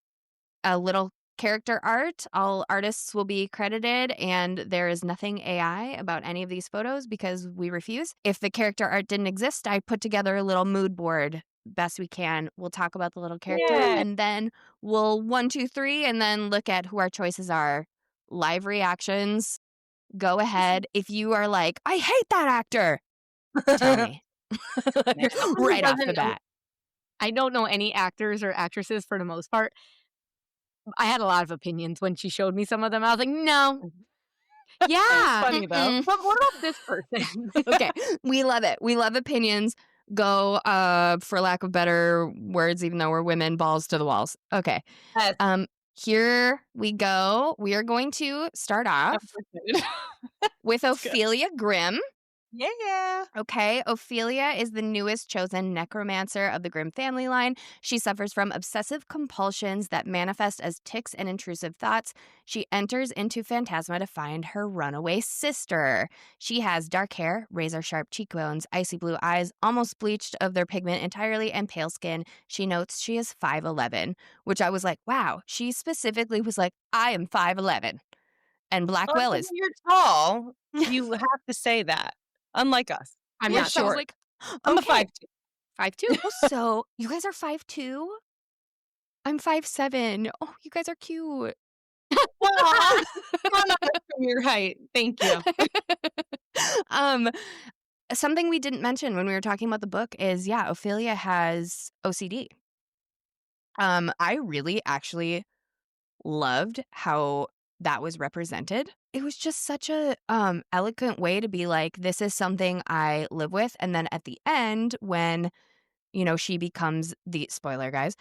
little character art. All artists will be credited, and there is nothing AI about any of these photos because we refuse. If the character art didn't exist, I put together a little mood board best we can. We'll talk about the little character, and then we'll 1, 2, 3, and then look at who our choices are. Live reactions. Go ahead. If you are like, I hate that actor, tell me. Right off the bat. I don't know any actors or actresses for the most part. I had a lot of opinions when she showed me some of them. I was like, no. Yeah. Funny though. But what about this person? Okay. We love it. We love opinions. Go, for lack of better words, even though we're women, balls to the walls. Okay. Yes. Here we go. We are going to start off with Ophelia Grimm. Yeah. Okay, Ophelia is the newest chosen necromancer of the Grimm family line. She suffers from obsessive compulsions that manifest as tics and intrusive thoughts. She enters into Phantasma to find her runaway sister. She has dark hair, razor-sharp cheekbones, icy blue eyes, almost bleached of their pigment entirely, and pale skin. She notes she is 5'11", which I was like, wow. She specifically was like, I am 5'11". And Blackwell is... You're tall. You have to say that. Unlike us. I'm Yeah, not so I was short. like, I'm a okay. 5'2". 5'2". So you guys are 5'2"? I'm 5'7". Oh, you guys are cute. Aw, I'm not from your height. Thank you. Something we didn't mention when we were talking about the book is, Ophelia has OCD. I really actually loved how that was represented. It was just such a eloquent way to be like, this is something I live with. And then at the end, when, she becomes the, spoiler guys,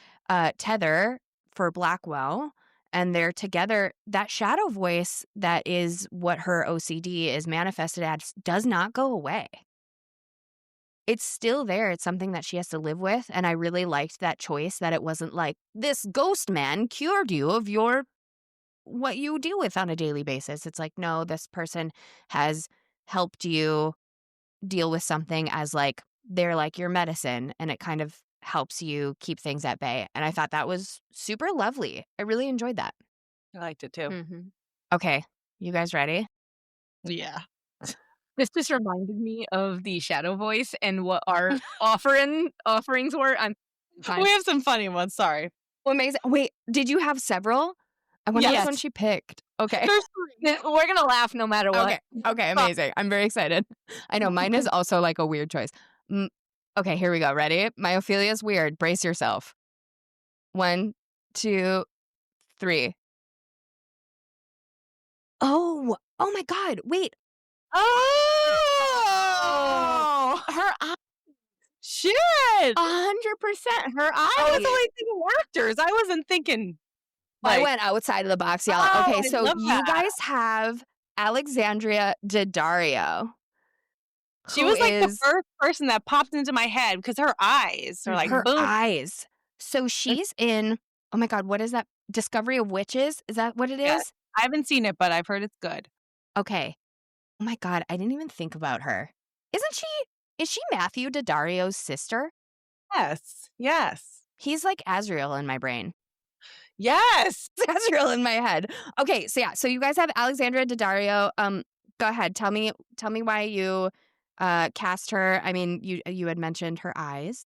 tether for Blackwell, and they're together, that shadow voice that is what her OCD is manifested as does not go away. It's still there. It's something that she has to live with. And I really liked that choice, that it wasn't like, this ghost man cured you of what you deal with on a daily basis. It's like, no, this person has helped you deal with something as like, they're like your medicine, and it kind of helps you keep things at bay. And I thought that was super lovely. I really enjoyed that. I liked it too. Mm-hmm. Okay, you guys ready? Yeah. This just reminded me of the shadow voice and what our offerings were. We have some funny ones. Sorry. Amazing. Wait, did you have several? I wonder which Yes. one she picked. Okay. There's 3. We're gonna laugh no matter what. Okay. Okay, amazing. I'm very excited. I know mine is also like a weird choice. Okay, here we go. Ready? My Ophelia's weird. Brace yourself. 1, 2, 3. Oh my God. Wait. Oh! Her eyes, Shit! 100%. Her I was eyes. only thinking actors. I wasn't thinking, I like, went outside of the box, y'all. oh, Okay, I so love you that. guys have Alexandria Daddario. She who was, like, the is first person that popped into my head because her eyes are like, her boom. eyes. So she's in, oh my God, what is that? Discovery of Witches? Is that what it Yeah. is? I haven't seen it, but I've heard it's good. Okay. Oh my God, I didn't even think about her. Is she Matthew Daddario's sister? Yes. Yes. He's like Azrael in my brain. Yes! Azrael in my head. Okay, so yeah, so you guys have Alexandria Daddario. Go ahead, tell me why you cast her. I mean, you had mentioned her eyes.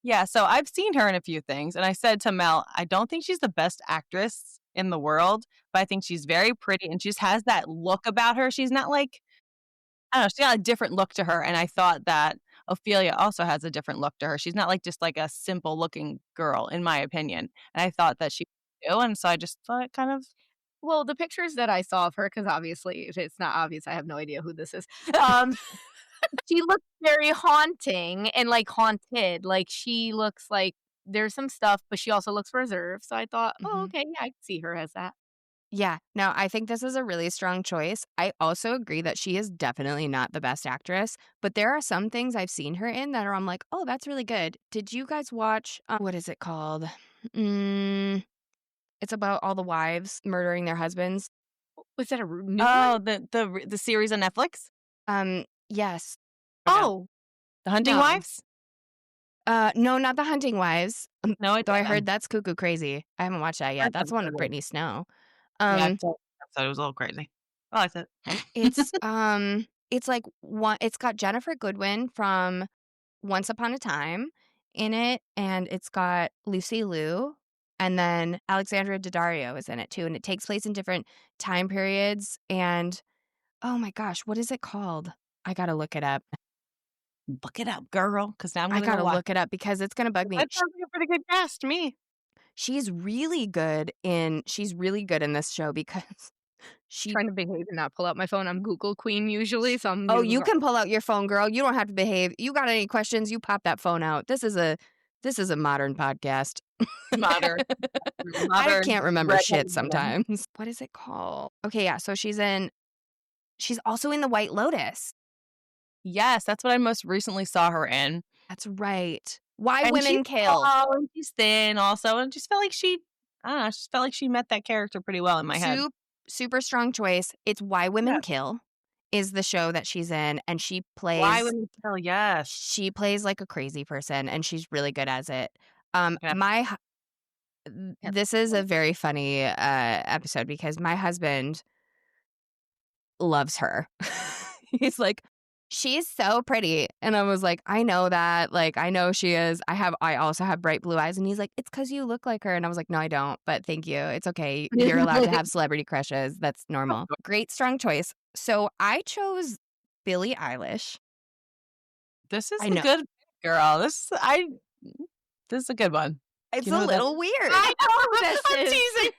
Yeah, so I've seen her in a few things, and I said to Mel, I don't think she's the best actress in the world, but I think she's very pretty, and she just has that look about her. She's not like, I don't know, she's got a different look to her, and I thought that Ophelia also has a different look to her. She's not like just like a simple looking girl, in my opinion, and I thought that she would, and so I just thought it kind of. Well, the pictures that I saw of her, because obviously, if it's not obvious, I have no idea who this is. She looks very haunting and, like, haunted. Like, she looks like there's some stuff, but she also looks reserved. So I thought, "Oh, Mhm. okay, yeah, I can see her as that." Yeah, no, I think this is a really strong choice. I also agree that she is definitely not the best actress, but there are some things I've seen her in that are I'm like, oh, that's really good. Did you guys watch, what is it called? It's about all the wives murdering their husbands. Was that a new one? Oh, the series on Netflix? Yes. Oh, The Hunting no. Wives? No, not The Hunting Wives. No, Though I heard that's cuckoo crazy. I haven't watched that yet. heard That's that's the one so with good. Brittany Snow. Yeah, so it was a little crazy. I liked it. It's like one. It's got Jennifer Goodwin from Once Upon a Time in it, and it's got Lucy Liu, and then Alexandra Daddario is in it too, and it takes place in different time periods. And oh my gosh, what is it called? I gotta look it up. Look it up, girl, because now I'm I gonna go gotta watch. look it up because it's gonna bug me. That sounds like a pretty good cast to me. She's really good in this show because she. Trying to behave and not pull out my phone. I'm Google Queen usually, so I'm Oh, using you her- can pull out your phone, girl. You don't have to behave. You got any questions? You pop that phone out. This is a modern podcast. Modern. I Modern can't remember redhead shit woman. sometimes. What is it called? Okay, yeah. So she's also in The White Lotus. Yes, that's what I most recently saw her in. That's right. Why And Women she's Kill. tall and she's thin also, and just felt like I don't know, just felt like she met that character pretty well in my head. Super strong choice. It's Why Women Yeah. Kill is the show that she's in, and she plays. Why Women Kill, yes. She plays like a crazy person, and she's really good as it. Yeah. This is a very funny episode because my husband loves her. He's like, she's so pretty. And I was like, I know that. Like, I know she is. I also have bright blue eyes. And he's like, it's because you look like her. And I was like, no, I don't. But thank you. It's okay. You're allowed to have celebrity crushes. That's normal. Great, strong choice. So I chose Billie Eilish. This is I a know. good girl. This is a good one. It's you know a who that little weird. I know who I'm this is.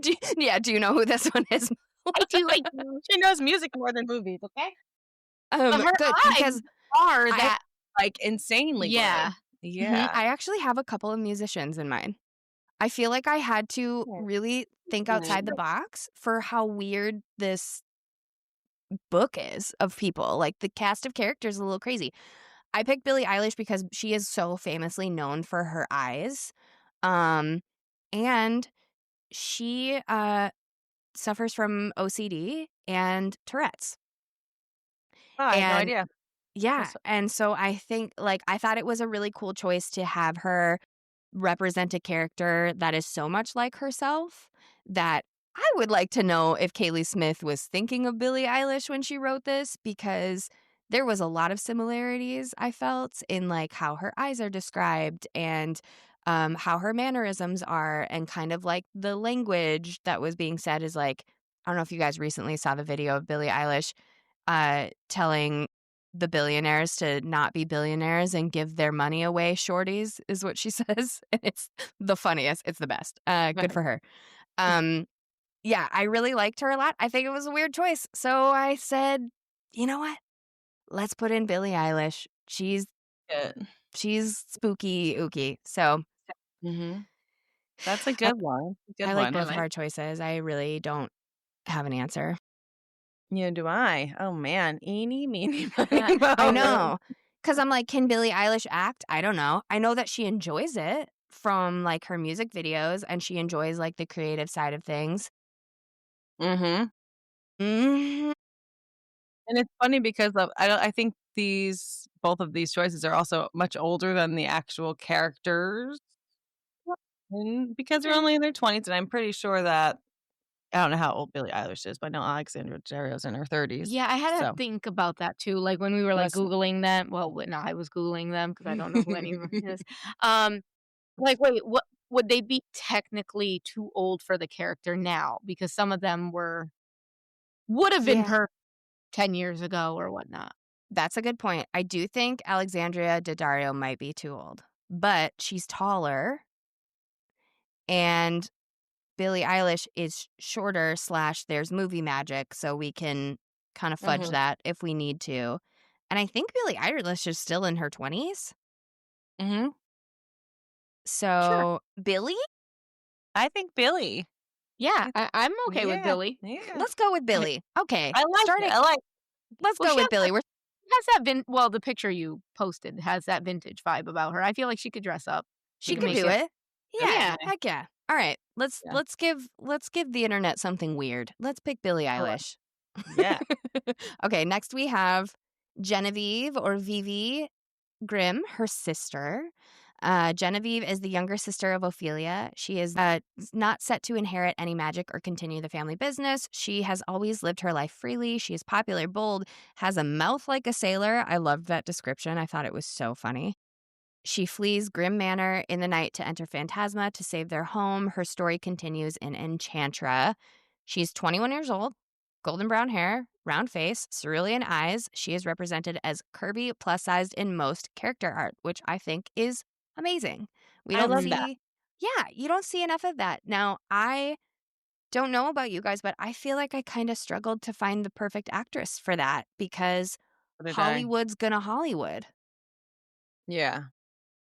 teasing. Do you know who this one is? I do. She knows music more than movies, okay? But her Good, eyes because are that. Like insanely Yeah. good. Yeah. I actually have a couple of musicians in mind. I feel like I had to Yeah. really think outside the box for how weird this book is of people. Like the cast of characters is a little crazy. I picked Billie Eilish because she is so famously known for her eyes. And she suffers from OCD and Tourette's. Oh, I had no And idea. yeah, and so I think I thought it was a really cool choice to have her represent a character that is so much like herself that I would like to know if Kaylee Smith was thinking of Billie Eilish when she wrote this, because there was a lot of similarities I felt in how her eyes are described and how her mannerisms are, and kind of like the language that was being said is like, I don't know if you guys recently saw the video of Billie Eilish telling the billionaires to not be billionaires and give their money away, shorties, is what she says. And it's the funniest. It's the best. Good for her. Yeah, I really liked her a lot. I think it was a weird choice. So I said, you know what? Let's put in Billie Eilish. She's Good. spooky ooky. So Mm-hmm. That's a I, good one. Good I like one. both of our choices. I really don't have an answer. Yeah, do I? Oh man, eeny, meeny, I miny, moe. know. Because I'm like, can Billie Eilish act? I don't know. I know that she enjoys it from like her music videos, and she enjoys like the creative side of things. Mm-hmm. Mhm. And it's funny because I think both of these choices are also much older than the actual characters, and because they're only in their 20s, and I'm pretty sure that I don't know how old Billie Eilish is, but I know Alexandra Daddario's in her 30s. Yeah, I had to So think about that too, like, when we were, like, that's Googling them well, when I was Googling them because I don't know who any of 'em is. Um, like, wait, what would they be technically too old for the character now? Because some of them would have been Yeah, perfect 10 years ago or whatnot. that's a good point. I do think Alexandria Daddario might be too old, but she's taller, and Billie Eilish is shorter / there's movie magic, so we can kind of fudge Mhm. that if we need to. And I think Billie Eilish is still in her 20s. Mhm. Sure. So, Billie? I think Billie. Yeah, I I'm okay with Yeah, Billy. yeah. Let's go with Billie. Okay, I like it, starting I like let's Well, go she with Billie. We're has that well, the picture you posted has that vintage vibe about her. I feel like she could dress up. She She could could make do it. it. Yeah, Yeah. definitely. heck yeah. All right, Yeah. let's give the internet something weird. Let's pick Billie I like Eilish. Yeah. Okay, next we have Genevieve or Vivi Grimm, her sister. Genevieve is the younger sister of Ophelia. She is not set to inherit any magic or continue the family business. She has always lived her life freely. She is popular, bold, has a mouth like a sailor. I loved that description. I thought it was so funny. She flees Grim Manor in the night to enter Phantasma to save their home. Her story continues in Enchantra. She's 21 years old, golden brown hair, round face, cerulean eyes. She is represented as curvy, plus-sized in most character art, which I think is amazing. We I don't love that. see Yeah, you don't see enough of that. Now, I don't know about you guys, but I feel like I kind of struggled to find the perfect actress for that because So did I. Hollywood's gonna Hollywood. Yeah.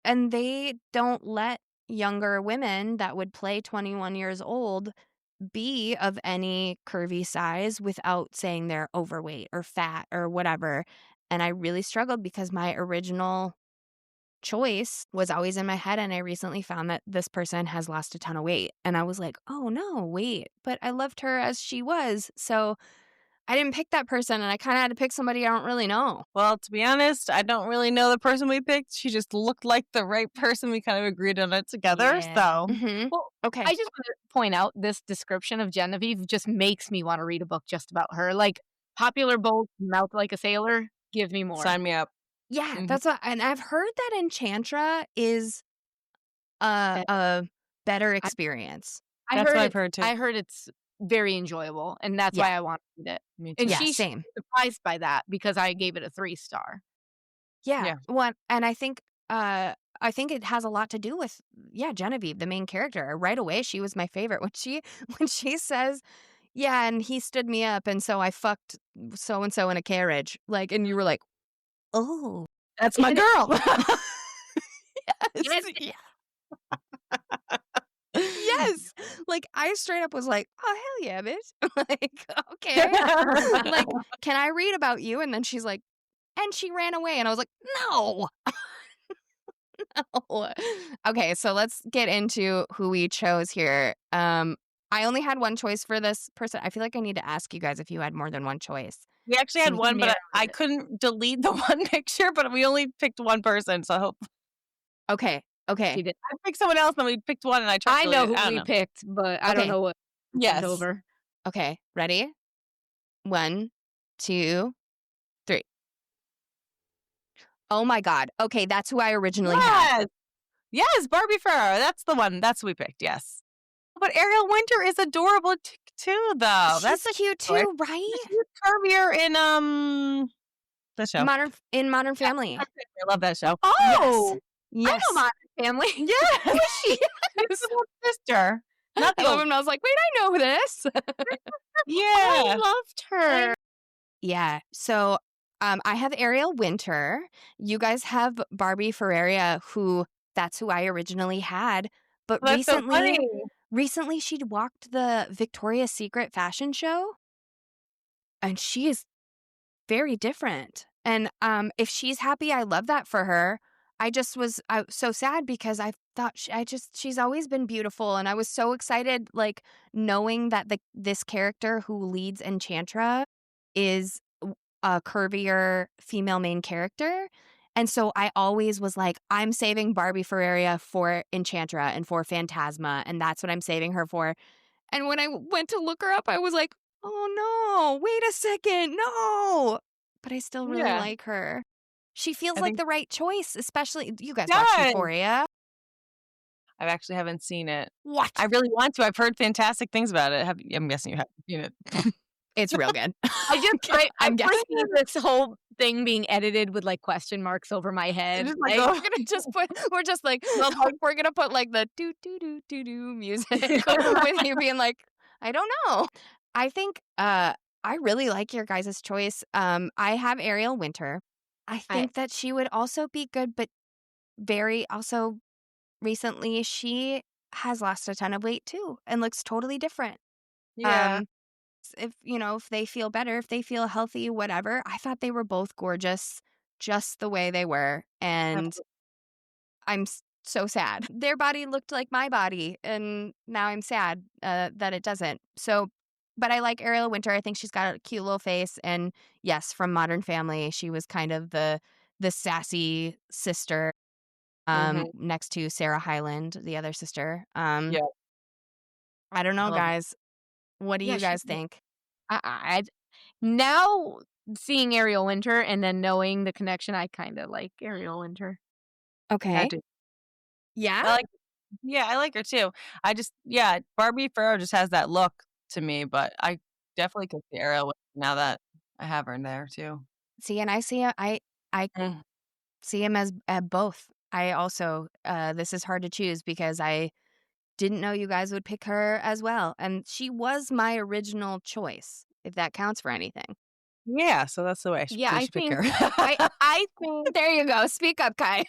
And they don't let younger women that would play 21 years old be of any curvy size without saying they're overweight or fat or whatever. And I really struggled because my original choice was always in my head. And I recently found that this person has lost a ton of weight. And I was like, oh no, wait, but I loved her as she was. So I didn't pick that person, and I kind of had to pick somebody I don't really know. Well, to be honest, I don't really know the person we picked. She just looked like the right person. We kind of agreed on it together. Yeah. So Mm-hmm. Well, Okay. I just want to point out this description of Genevieve just makes me want to read a book just about her. Like, popular, bold, mouth like a sailor. Give me more. sign me up. Yeah, Mhm. that's what, and I've heard that Enchantra is Eh, a better I experience. That's what I've heard too. I heard it's very enjoyable, and that's Yeah. why I want to read it. Me And too. Yeah, she's same. surprised by that because I gave it a 3-star. Yeah. Yeah. One, and I think it has a lot to do with Genevieve, the main character. Right away, she was my favorite when she says, "Yeah, and he stood me up, and so I fucked so and so in a carriage." Like, and you were like, "Oh, That's my And it- girl. yes, yes." Like, I straight up was like, "Oh hell yeah, bitch!" Like, okay, like, can I read about you? And then she's like, and she ran away, and I was like, no. No. Okay, so let's get into who we chose here. I only had one choice for this person. I feel like I need to ask you guys if you had more than one choice. We actually So had we one, but narrowed I it. couldn't delete the one picture, but we only picked one person. So I hope Okay, She okay, did. I picked someone else, and we picked one, and I tried to I delete know it. who I don't we know. picked, but I don't okay, know what went Yes. over. okay. Ready? 1, 2, 3. Oh my God. Okay, that's who I originally had. Yes. Yes, Barbie Ferraro. That's the one. That's what we picked. Yes. But Ariel Winter is adorable too, though. She's That's a cute choice. too, right? She's curvier in the show. Modern Yeah, Family. I love that show. Oh, Yes. I Yes. know Modern Family. Yes. Who is she? She's the little sister. Not I the love old. him. I was like, wait, I know this. Yeah. I loved her. Yeah. So I have Ariel Winter. You guys have Barbie Ferreira, who that's who I originally had. But That's so funny. recently she'd walked the Victoria's Secret fashion show, and she is very different. And if she's happy, I love that for her. I was so sad because I thought she's always been beautiful, and I was so excited, like knowing that this character who leads Enchantra is a curvier female main character. And so I always was like, I'm saving Barbie Ferreira for Enchantra and for Phantasma, and that's what I'm saving her for. And when I went to look her up, I was like, oh no, wait a second, no. But I still really Yeah. like her. She feels I like think the right choice, especially you guys does. watch Euphoria. I actually haven't seen it. What? I really want to. I've heard fantastic things about it. I'm guessing you haven't seen it. It's real good. I'm guessing. guessing this whole thing being edited with like question marks over my head. Just Like, like, We're gonna just put. We're just like. We're gonna put like the do do do do do music with you being like, I don't know. I think. I really like your guys' choice. I have Ariel Winter. I think that she would also be good, but very also recently she has lost a ton of weight too and looks totally different. yeah. If they feel better, if they feel healthy, whatever. I thought they were both gorgeous just the way they were. And Absolutely. I'm so sad. Their body looked like my body, and now I'm sad that it doesn't. So, but I like Ariel Winter. I think she's got a cute little face. And yes, from Modern Family, she was kind of the sassy sister Mhm. next to Sarah Hyland, the other sister. Yeah. I don't know, I love it. guys. What do Yeah, you guys think? I now seeing Ariel Winter and then knowing the connection, I kind of like Ariel Winter. I Okay. do. Yeah? I like I like her too. Barbie Ferraro just has that look to me, but I definitely could see Ariel now that I have her in there too. See, and I see I Mm. see him as both. I also this is hard to choose because I didn't know you guys would pick her as well, and she was my original choice, if that counts for anything. Yeah, so that's the way Yeah, we I should pick think her. I think There you go. Speak up, Kai.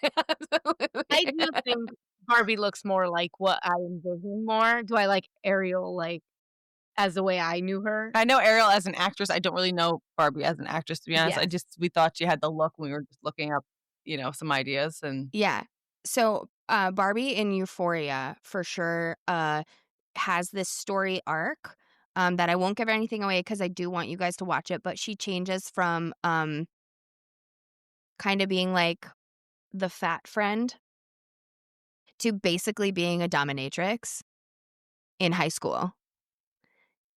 I do think Barbie looks more like what I envision more. Do I like Ariel like as the way I knew her? I know Ariel as an actress. I don't really know Barbie as an actress, to be honest. Yes. We thought she had the look when we were just looking up, some ideas and Yeah. So, Barbie in Euphoria for sure has this story arc that I won't give anything away because I do want you guys to watch it. But she changes from kind of being like the fat friend to basically being a dominatrix in high school.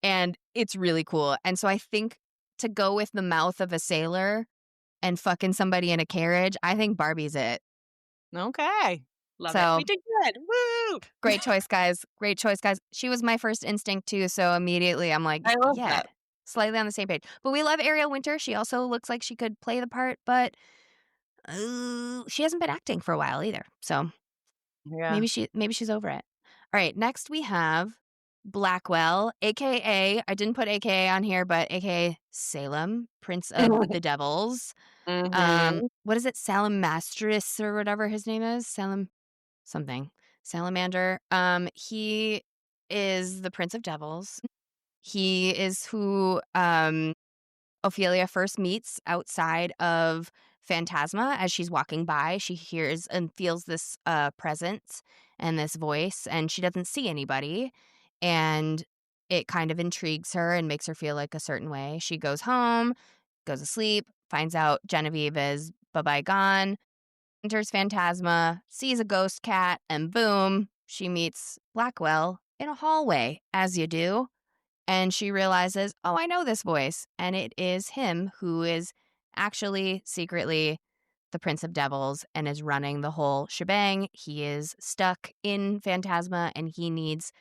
And it's really cool. And so I think to go with the mouth of a sailor and fucking somebody in a carriage, I think Barbie's it. okay. Love it. So- We did good. Woo! Great choice, guys. Great choice, guys. She was my first instinct too, so immediately I'm like, I love yeah, that. slightly on the same page. But we love Ariel Winter. She also looks like she could play the part, but she hasn't been acting for a while either. So Yeah. maybe she's over it. All right, next we have Blackwell, aka I didn't put aka on here, but aka Salem, Prince of the Devils. Mhm. What is it? Salamastris or whatever his name is. Something. Salamander. He is the Prince of Devils. He is who Ophelia first meets outside of Phantasma as she's walking by. She hears and feels this presence and this voice, and she doesn't see anybody. And it kind of intrigues her and makes her feel like a certain way. She goes home, goes to sleep, finds out Genevieve is bye-bye gone, enters Phantasma, sees a ghost cat, and boom, she meets Blackwell in a hallway, as you do. And she realizes, oh, I know this voice. And it is him who is actually secretly the Prince of Devils and is running the whole shebang. He is stuck in Phantasma and he needs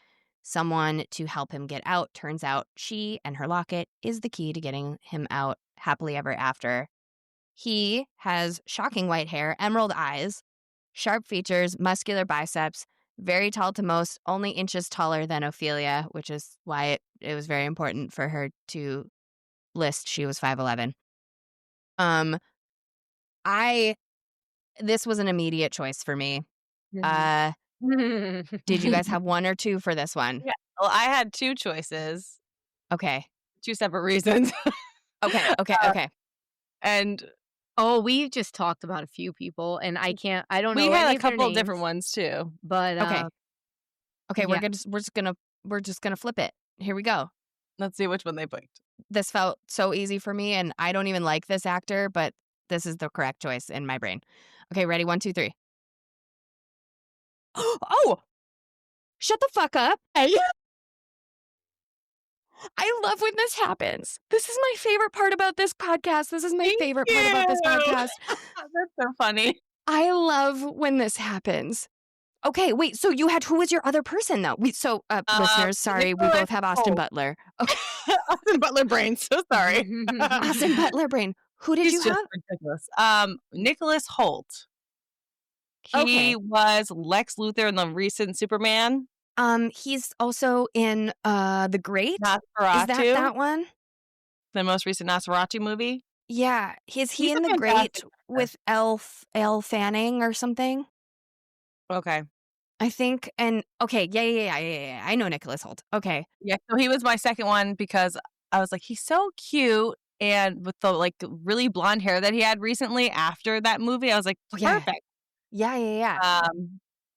someone to help him get out. Turns out she and her locket is the key to getting him out happily ever after. He has shocking white hair, emerald eyes, sharp features, muscular biceps, very tall to most, only inches taller than Ophelia, which is why it was very important for her to list she was 5'11". Um, I this was an immediate choice for me. Uh, did you guys have one or two for this one? Yeah. Well, I had 2 choices, Okay. 2 separate reasons. Okay. Uh, Okay. and Oh, we just talked about a few people, and I don't we know had any a of their couple of names, different ones too. but, Okay. Okay, yeah. we're just gonna flip it. Here we go. Let's see which one they picked. This felt so easy for me, and I don't even like this actor, but this is the correct choice in my brain. Okay, ready? 1, 2, 3. Oh! Shut the fuck up. Hey. I love when this happens. This is my favorite part about this podcast. This is my Thank favorite part about this you. podcast. That's so funny. I love when this happens. Okay, wait, so you had who was your other person, though? Listeners, sorry, we Nicholas both have Austin Hoult. Butler. Okay. Austin Butler brain, so sorry. Austin Butler brain. Who did He's you just have? ridiculous. Nicholas Hoult. He Okay. was Lex Luthor in the recent Superman. He's also in The Great. Is Nosferatu. that one? The most recent Nosferatu movie. Yeah. Is he He's in a The Great fantastic actor. with Elle Fanning or something? Okay. I think. And okay, yeah. I know Nicholas Hoult. Okay. Yeah, so he was my second one because I was like, he's so cute. And with the like really blonde hair that he had recently after that movie, I was like, Yeah. perfect. Yeah.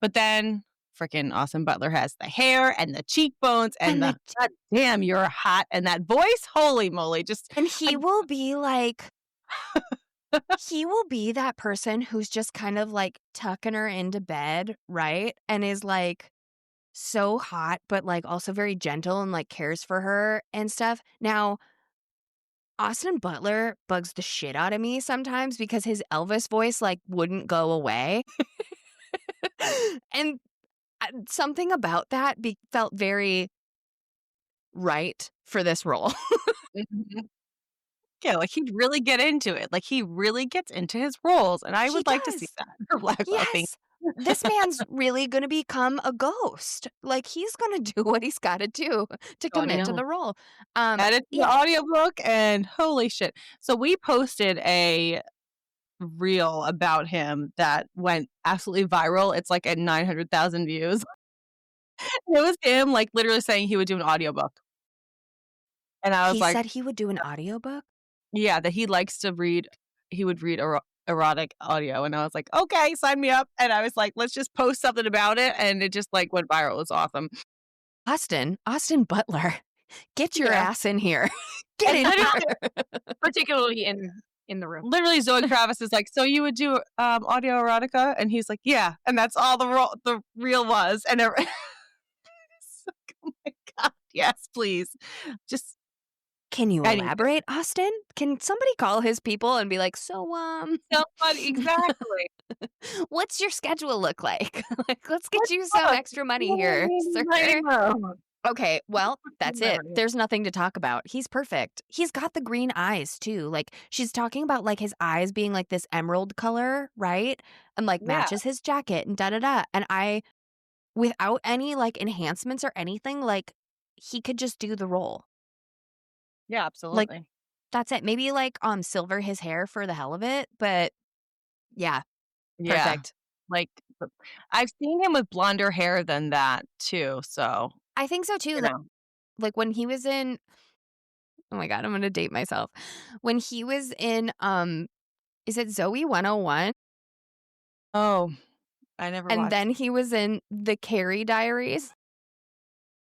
But then freaking Austin Butler has the hair and the cheekbones and the God damn, you're hot, and that voice, holy moly, just And he will be like, he will be that person who's just kind of like tucking her into bed, right? And is like so hot, but like also very gentle and like cares for her and stuff. Now, Austin Butler bugs the shit out of me sometimes because his Elvis voice like wouldn't go away. And something about that felt very right for this role. Mhm. Yeah, like he'd really get into it. Like he really gets into his roles, and I He would like to see does. that for Black Widow. Yes. This man's really going to become a ghost. Like he's going to do what he's got to do to God, I commit to know. the role. Add it to the Yeah. audiobook, and holy shit. So we posted a reel about him that went absolutely viral. It's like at 900,000 views. It was him like literally saying he would do an audiobook. And I was He like, said he would do an audiobook. yeah, that he likes to read. He would read erotic audio. And I was like, okay, sign me up. And I was like, let's just post something about it. And it just like went viral. It was awesome. Austin Butler, get your Yeah. ass in here. Get in Literally- here. particularly in the room. Literally, Zoe Kravitz is like, so you would do audio erotica? And he's like, yeah. And that's all the reel was. And it's like, oh my God, yes, please. Just Can you anything. elaborate, Austin? Can somebody call his people and be like, so So funny. Exactly. what's your schedule look like? Like, let's get What's you some up? extra money here, sir. Okay, well, that's it. Never knew. There's nothing to talk about. He's perfect. He's got the green eyes too. Like she's talking about like his eyes being like this emerald color, right? And like Yeah. matches his jacket and da. And I, without any like enhancements or anything, like he could just do the role. Yeah, absolutely. That's it. Maybe like silver his hair for the hell of it, but yeah, Yeah. perfect. Like, I've seen him with blonder hair than that too. So, I think so too. you Like, know. like when he was in, oh my God, I'm gonna date myself. When he was in is it Zoe 101? Oh, I never And watched. then he was in the Carrie Diaries.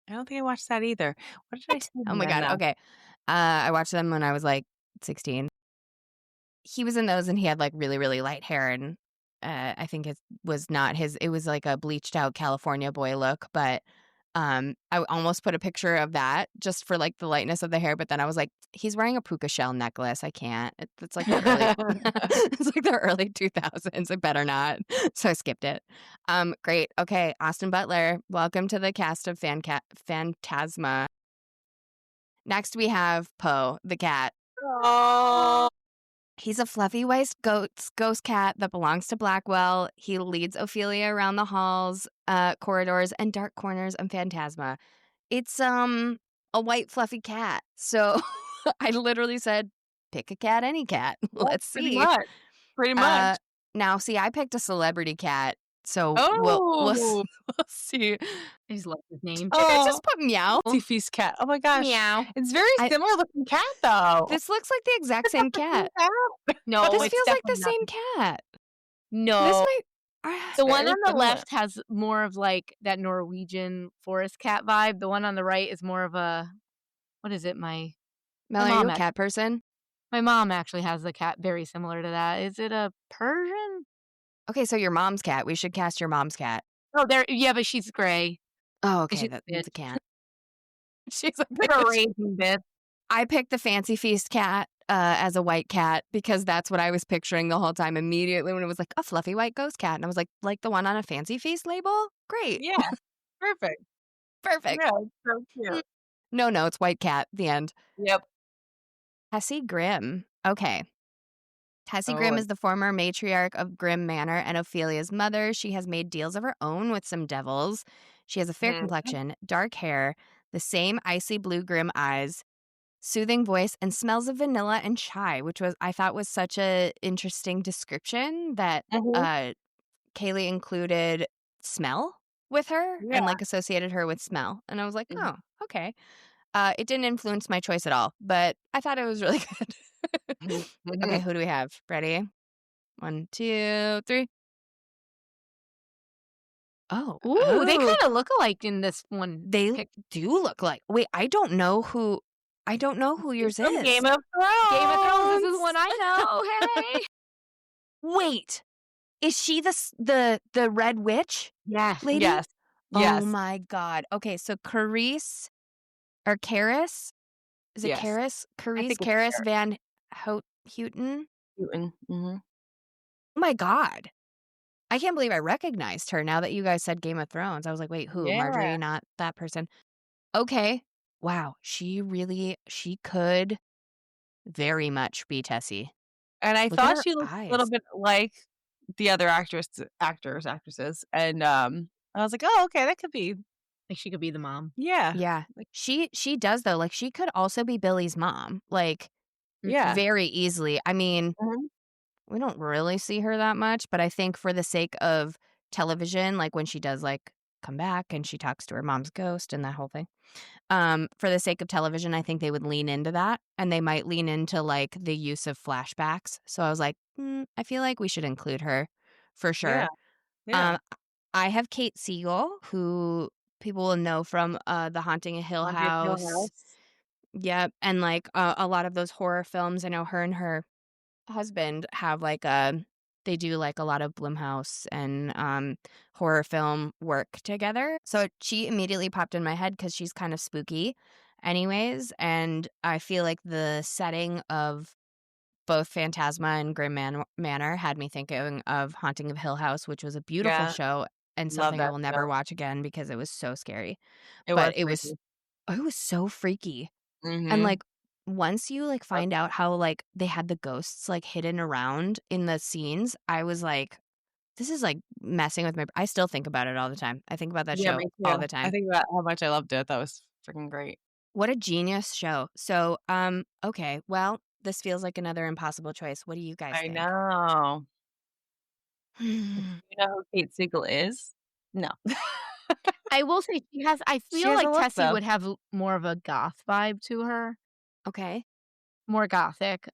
I don't think I watched that either. What did I see? Oh my God. Okay. I watched them when I was like 16. He was in those and he had like really, really light hair. And I think it was not his, it was like a bleached out California boy look. But I almost put a picture of that just for like the lightness of the hair, but then I was like, he's wearing a puka shell necklace. I can't. It's like the early, it's like the early 2000s. I better not. So I skipped it. Great. Okay, Austin Butler, welcome to the cast of Phantasma. Next we have Poe, the cat. Oh. He's a fluffy white ghost cat that belongs to Blackwell. He leads Ophelia around the halls, corridors, and dark corners of Phantasma. It's a white fluffy cat. So I literally said, pick a cat, any cat. Yep, Let's pretty see. much. Pretty much. Now, see, I picked a celebrity cat, so we'll Oh. see. I just love his name. Did I Oh. just put meow? Tiffy's cat. Oh my gosh. Meow. It's very similar looking cat though. This looks like the exact same cat. No, This it's feels like the definitely same not. cat. No. This might. The one very on the similar. left has more of like that Norwegian forest cat vibe. The one on the right is more of a, what is it? Mel, are you mom a act- cat person? My mom actually has a cat very similar to that. Is it a Persian? Okay, so your mom's cat. We should cast your mom's cat. Oh, yeah, but she's gray. Oh, okay, She's that's a a bitch. cat. She's a Like a bitch. raisin bit. I picked the Fancy Feast cat as a white cat because that's what I was picturing the whole time immediately when it was like a fluffy white ghost cat. And I was like the one on a Fancy Feast label? Great. Yeah. Perfect. Perfect. Yeah, it's so cute. No, it's white cat. The end. Yep. Tessie Grimm. Okay. Tessie Grimm is the former matriarch of Grimm Manor and Ophelia's mother. She has made deals of her own with some devils. She has a fair complexion, dark hair, the same icy blue Grimm eyes, soothing voice, and smells of vanilla and chai, which I thought was such a interesting description that Kaylee included smell with her and like associated her with smell. And I was like, oh, okay. It didn't influence my choice at all, but I thought it was really good. Okay, who do we have? Ready? 1, 2, 3. Oh. Ooh, they kind of look alike in this one. They do look like. Wait, I don't know who yours is. Game of Thrones. Game of Thrones. This is one I know. Hey. Wait, is she the Red Witch? Yes. Lady? Yes. Oh Yes. my God. Okay, so Carice or Karis? Is it Yes. Karis? think it's Karis Van Houten? Mm-hmm. Oh my God. I can't believe I recognized her now that you guys said Game of Thrones. I was like, wait, who? Yeah. Marjorie, not that person. Okay. Wow. She could very much be Tessie. And I Look at thought her she looked a little eyes. bit like the other actresses. And I was like, oh, okay, that could be. Like she could be the mom. Yeah. Yeah. Like, She does, though. Like, she could also be Billy's mom. Like, yeah. very easily. I mean, Mhm. we don't really see her that much, but I think for the sake of television, like when she does like come back and she talks to her mom's ghost and that whole thing. For the sake of television, I think they would lean into that, and they might lean into like the use of flashbacks. So I was like, I feel like we should include her for sure. Yeah. I have Kate Siegel, who people will know from The Haunting of Hill Haunted Hill House. House. Yep, and like a lot of those horror films. I know her and her husband have like they do like a lot of Blumhouse and horror film work together. So she immediately popped in my head because she's kind of spooky anyways. And I feel like the setting of both Phantasma and Grim Manor had me thinking of Haunting of Hill House, which was a beautiful Yeah. show and Love something I that will never show. watch again because it was so scary. It But was. it was so freaky. Mm-hmm. And like once you like find out how like they had the ghosts like hidden around in the scenes, I was like, this is like messing with I still think about it all the time. I think about that show me all too. the time. I think about how much I loved it. That was freaking great. What a genius show. So okay, well, this feels like another impossible choice. What do you guys I think? know. You know who Kate Siegel is? No. I will say I feel has like a look, Tessie though. would have more of a goth vibe to her. Okay. More gothic.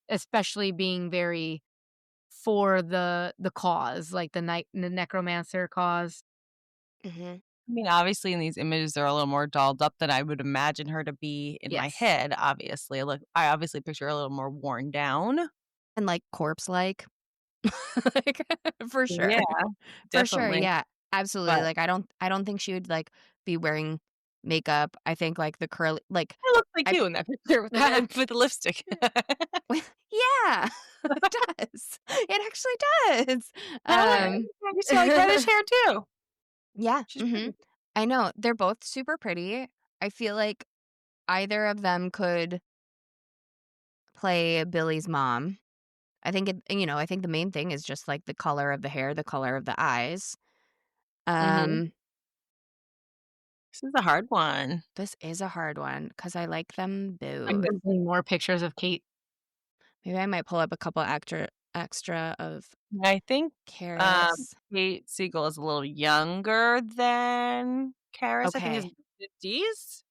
Especially being very for the cause, like the necromancer cause. Mm-hmm. I mean, obviously, in these images, they're a little more dolled up than I would imagine her to be in my Yes. head, obviously. Look, I obviously picture her a little more worn down. And like corpse-like. Like, for sure. Yeah, For sure, definitely. yeah. Absolutely. But Like I don't think she would like be wearing makeup. I think like the curly, like It looks like I, you in that picture with the lipstick. yeah, it does. It actually does. You see like reddish hair too. Yeah. She's pretty. I know they're both super pretty. I feel like either of them could play Billy's mom. I think I think the main thing is just like the color of the hair, the color of the eyes. Mhm. Um, This is a hard one. this is a hard one because I like them I'm both. getting more pictures of Kate. Maybe I might pull up a couple extra of I think, Karis. Kate Siegel is a little younger than Karis. I think is Okay. 50s,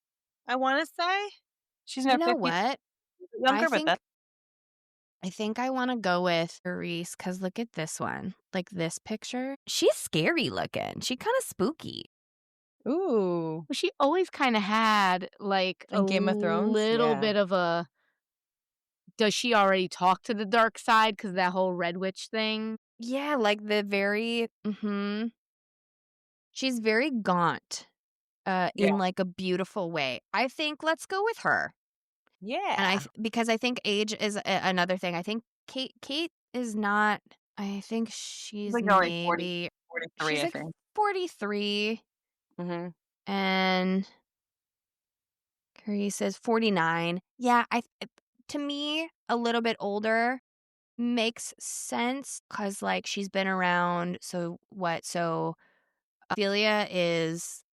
I wanna say. She's in You her know 50s, what? I younger, but think that's I think I want to go with Reese because look at this one. Like this picture. She's scary looking. She kind of spooky. ooh. Well, she always kinda had, like, a In Game of Thrones? little Yeah. bit of a does she already talk to the dark side? Because that whole Red Witch thing? Yeah, like the very she's very gaunt Yeah. in like a beautiful way. I think let's go with her. And Yeah. because I think age is another thing. I think Kate is not I think She's she's like only 40, maybe 43, she's I like think. 43 Mhm. and Carice is 49. Yeah, to me a little bit older makes sense cuz like she's been around so what? So Ophelia is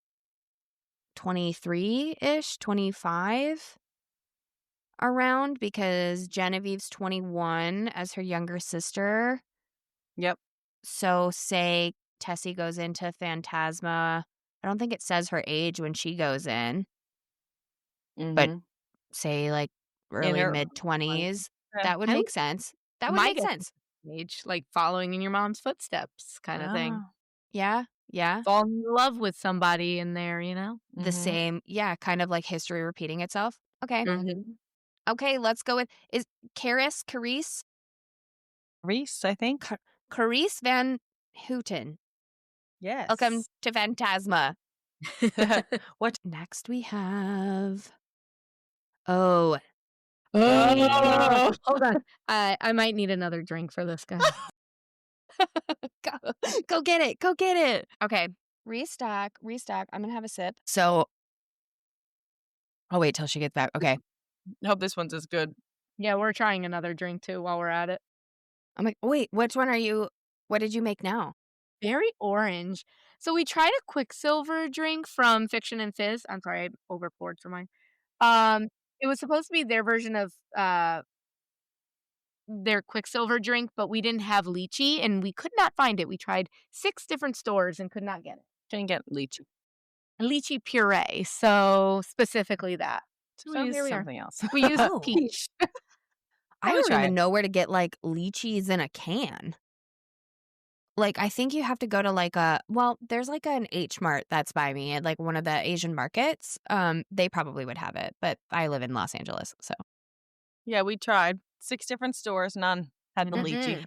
23-ish, 25 around because Genevieve's 21 as her younger sister. Yep. So say Tessie goes into Phantasma. I don't think it says her age when she goes in, but Mhm. say like In early her mid early 20s. 20s. Yeah. That would I make would sense. That would my make guess sense. age, like, following in your mom's footsteps kinda thing. Ah. Yeah. Yeah. Fall in love with somebody in there, you know? The Mhm. same. Yeah. Kind of like history repeating itself. Okay. Mhm. Okay. Let's go with is Carice Reese, I think. Carice Van Houten. Welcome Yes. to Phantasma. What Next we have oh Oh! Hold on. I might need another drink for this, guys. go, go get it. Go get it. Okay. Restock. I'm gonna have a sip. So I'll wait till she gets back. Okay. I hope this one's as good. Yeah, we're trying another drink too while we're at it. I'm like, wait, which one are you what did you make now? Very orange. So we tried a Quicksilver drink from Fiction and Fizz. I'm sorry, I over poured for mine. Um, it was supposed to be their version of their Quicksilver drink, but we didn't have lychee and we could not find it. We tried 6 different stores and could not get it. Didn't get lychee. Lychee puree, so specifically that. So So we here used we are. something else. We used Oh. peach. I would don't try even it. know where to get like lychees in a can. Like I think you have to go to like there's like an H Mart that's by me at like one of the Asian markets. They probably would have it, but I live in Los Angeles, so. Yeah, we tried 6 different stores, none had the lychee. Mm-mm.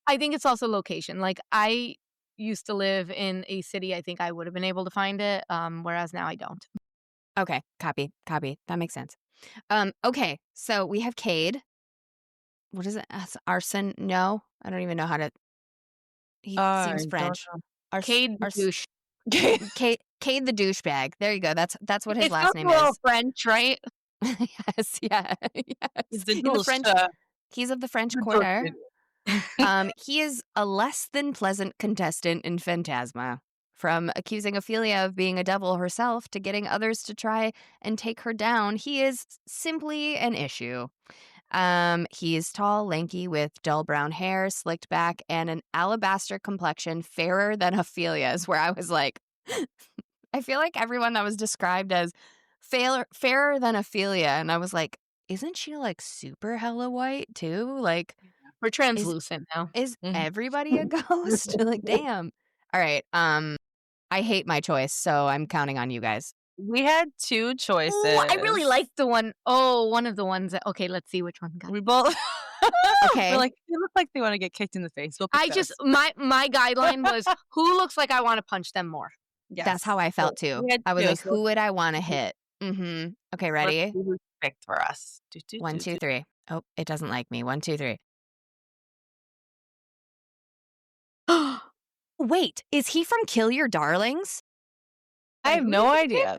I think it's also location. Like, I used to live in a city, I think I would have been able to find it, whereas now I don't. Okay, copy. That makes sense. Okay, so we have Cade. What is it? Arson? No, I don't even know how to. He I seems don't French. Cade the douche. know. Cade the douchebag. There you go. That's what his It last sounds name a little is. French, right? Yes, yeah, He's yes. the In the douche, French, he's of the French the Quarter. douche. He is a less than pleasant contestant in Phantasma. From accusing Ophelia of being a devil herself to getting others to try and take her down, he is simply an issue. He is tall, lanky, with dull brown hair, slicked back, and an alabaster complexion fairer than Ophelia's, where I was like, I feel like everyone that was described as fairer than Ophelia, and I was like, isn't she like super hella white too? Like, We're is translucent now. is Mhm. everybody a ghost? Like, damn. All right. I hate my choice, so I'm counting on you guys. We had 2 choices. Ooh, I really like the one one of the ones that okay, let's see which one got We both Okay. we're like, "They look like they wanna get kicked in the face. We'll pick I just this." my guideline was who looks like I wanna punch them more. That's how Yes. I So felt too. we had I was 2, like, so who would I wanna hit? Mhm. Okay, let's ready? see who's picked for us. Do, do, 1, do, 2, do. 3. Oh, it doesn't like me. 1, 2, 3. Wait, is he from Kill Your Darlings? I And have who no did you pick? idea.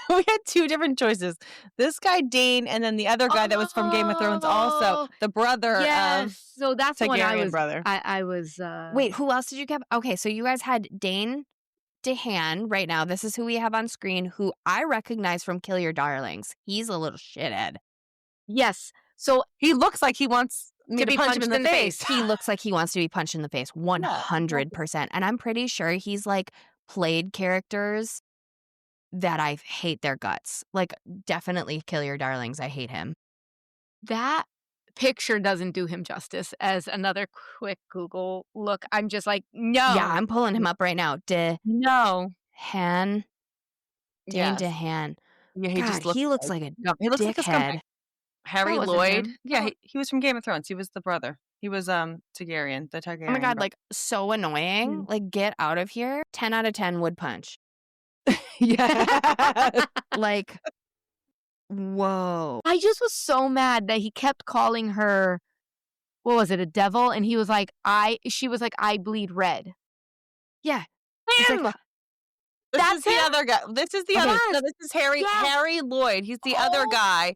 We had 2 different choices. This guy, Dane, and then the other guy that was from Game of Thrones also, Oh, the brother of yes. So that's the one Targaryen brother. I was, Wait, who else did you get? Okay, so you guys had Dane DeHaan right now. This is who we have on screen, who I recognize from Kill Your Darlings. He's a little shithead. yes. So He looks like he wants me to to be punch him in punched the face. He looks like he wants to be punched in the face Yeah, exactly. 100%. And I'm pretty sure he's like played characters that I hate their guts. Like, definitely Kill Your Darlings. I hate him. that picture doesn't do him justice as another quick Google look. I'm just like, Yeah, no. I'm pulling him up right now. No. DeHaan. Dane Yes. DeHaan. Yeah, he God, just looks he looks like like a he looks like a dickhead. scumbag. Harry That wasn't Lloyd. him. Yeah, Oh, he was from Game of Thrones. He was the brother. He was, Targaryen, the Oh my Targaryen God, brother. like so annoying. Mm. Like, get out of here. 10 out of 10 would punch. Yes. Like, whoa. I just was so mad that he kept calling her, what was it, a devil? And he was like, she was like, I bleed red. Yeah. It's like, Him! This That's is the him? other guy. This is the other. No, Yes. this is Harry Yes. Harry Lloyd. He's the other Oh, guy.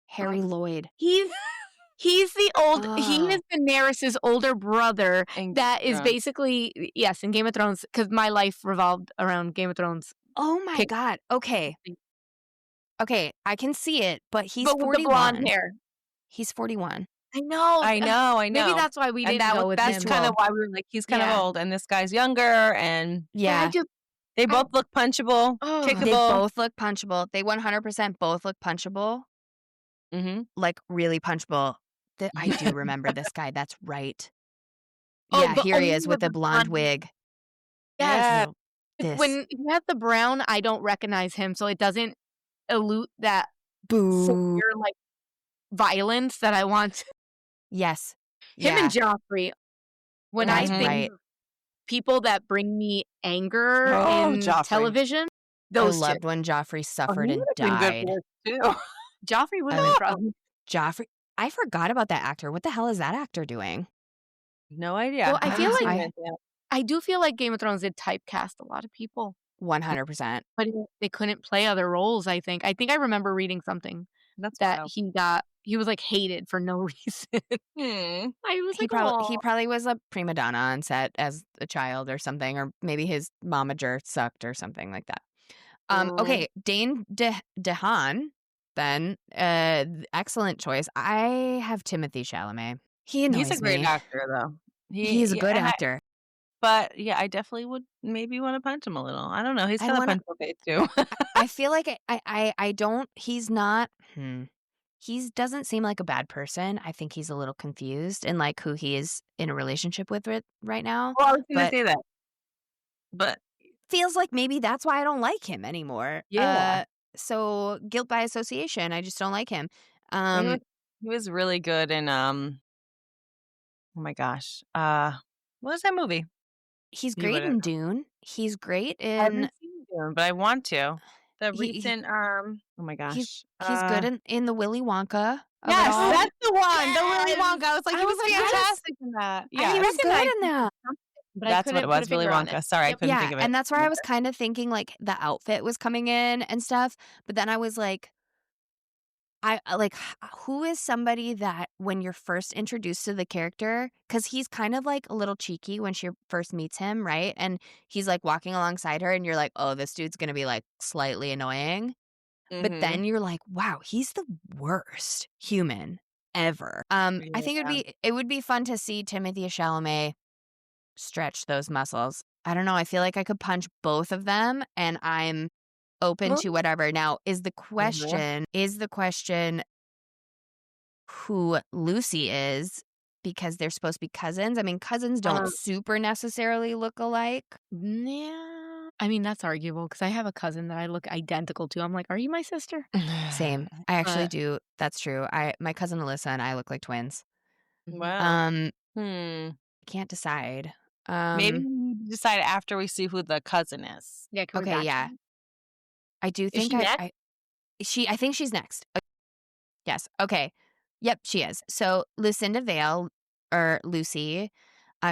Harry Lloyd. He's the he is Daenerys' older brother In Game that of is Thrones. basically, yes, in Game of Thrones, because my life revolved around Game of Thrones. Oh my Pick- God. Okay. Okay. I can see it, but he's But with the blonde 41. hair. He's 41. I know. I know. Maybe that's why we And didn't go with that's him. kind of why we were like, he's kind of Yeah. old, and this guy's younger, and But Yeah. I just, they both look punchable, Oh. They kickable. both look punchable. They 100% both look punchable. Mm-hmm. Like, really punchable. I do remember this guy. That's right. Oh, Yeah, but here he only is with with a the blonde blonde- wig. yes. Oh, this. When you have the brown, I don't recognize him, so it doesn't elute that Boo. severe, like, violence that I want. Yes. Him Yeah. and Joffrey. When I That's think right. of people that bring me anger Oh, in Joffrey. television, I those two. loved when Joffrey suffered he and would have been good died. for us, too. Joffrey was I mean, awesome. Joffrey. I forgot about that actor. What the hell is that actor doing? No idea. Well, I feel haven't like- seen it yet. I do feel like Game of Thrones did typecast a lot of people, 100%. but they couldn't play other roles, I think. I think I remember reading something That's that wild. he was, like, hated for no reason. I was He like, probably was a prima donna on set as a child or something, or maybe his momager sucked or something like that. Okay, Dane DeHaan, then excellent choice. I have Timothy Chalamet. He annoys He's a great me. actor, though. He's a good actor. But yeah, I definitely would maybe want to punch him a little. I don't know. He's I got a wanna- punchable face too. I feel like I don't. He's not. He doesn't seem like a bad person. I think he's a little confused in like who he is in a relationship with right now. Well, I was going to But- say that. But Feels like maybe that's why I don't like him anymore. Yeah. So guilt by association. I just don't like him. he was really good in oh my gosh. What was that movie? He's You great wouldn't in know. Dune. He's great I in. haven't seen Dune, but I want to. The He- recent oh my gosh. He's good in the Willy Wonka. Of it Yes, all. that's the one. The Willy Yes. Wonka. I was like, I he was was like, fantastic in that. Yeah. He was good recognized in that. but I That's what couldn't it put a was, Willy finger on Wonka. it. Sorry, I Yep. couldn't Yeah, think of it. and that's where I was kind of thinking like the outfit was coming in and stuff. But then I was like, who is somebody that when you're first introduced to the character, because he's kind of like a little cheeky when she first meets him, right? And he's like walking alongside her, and you're like, oh, this dude's gonna be like slightly annoying. But Mhm. then you're like, wow, he's the worst human ever. I think it would be fun to see Timothée Chalamet stretch those muscles. I don't know. I feel like I could punch both of them, and I'm open to whatever. Now, is the question who Lucy is, because they're supposed to be cousins? I mean, cousins don't super necessarily look alike. Yeah. I mean, that's arguable because I have a cousin that I look identical to. I'm like, are you my sister? Same. I actually But- do. That's true. My cousin Alyssa and I look like twins. Wow. Can't decide. Maybe we need decide after we see who the cousin is. Yeah, can we Okay, backtrack? yeah. I do Is think she next? I think she's next. Yes. Okay. Yep, she is. So Lucinda Vale, or Lucy,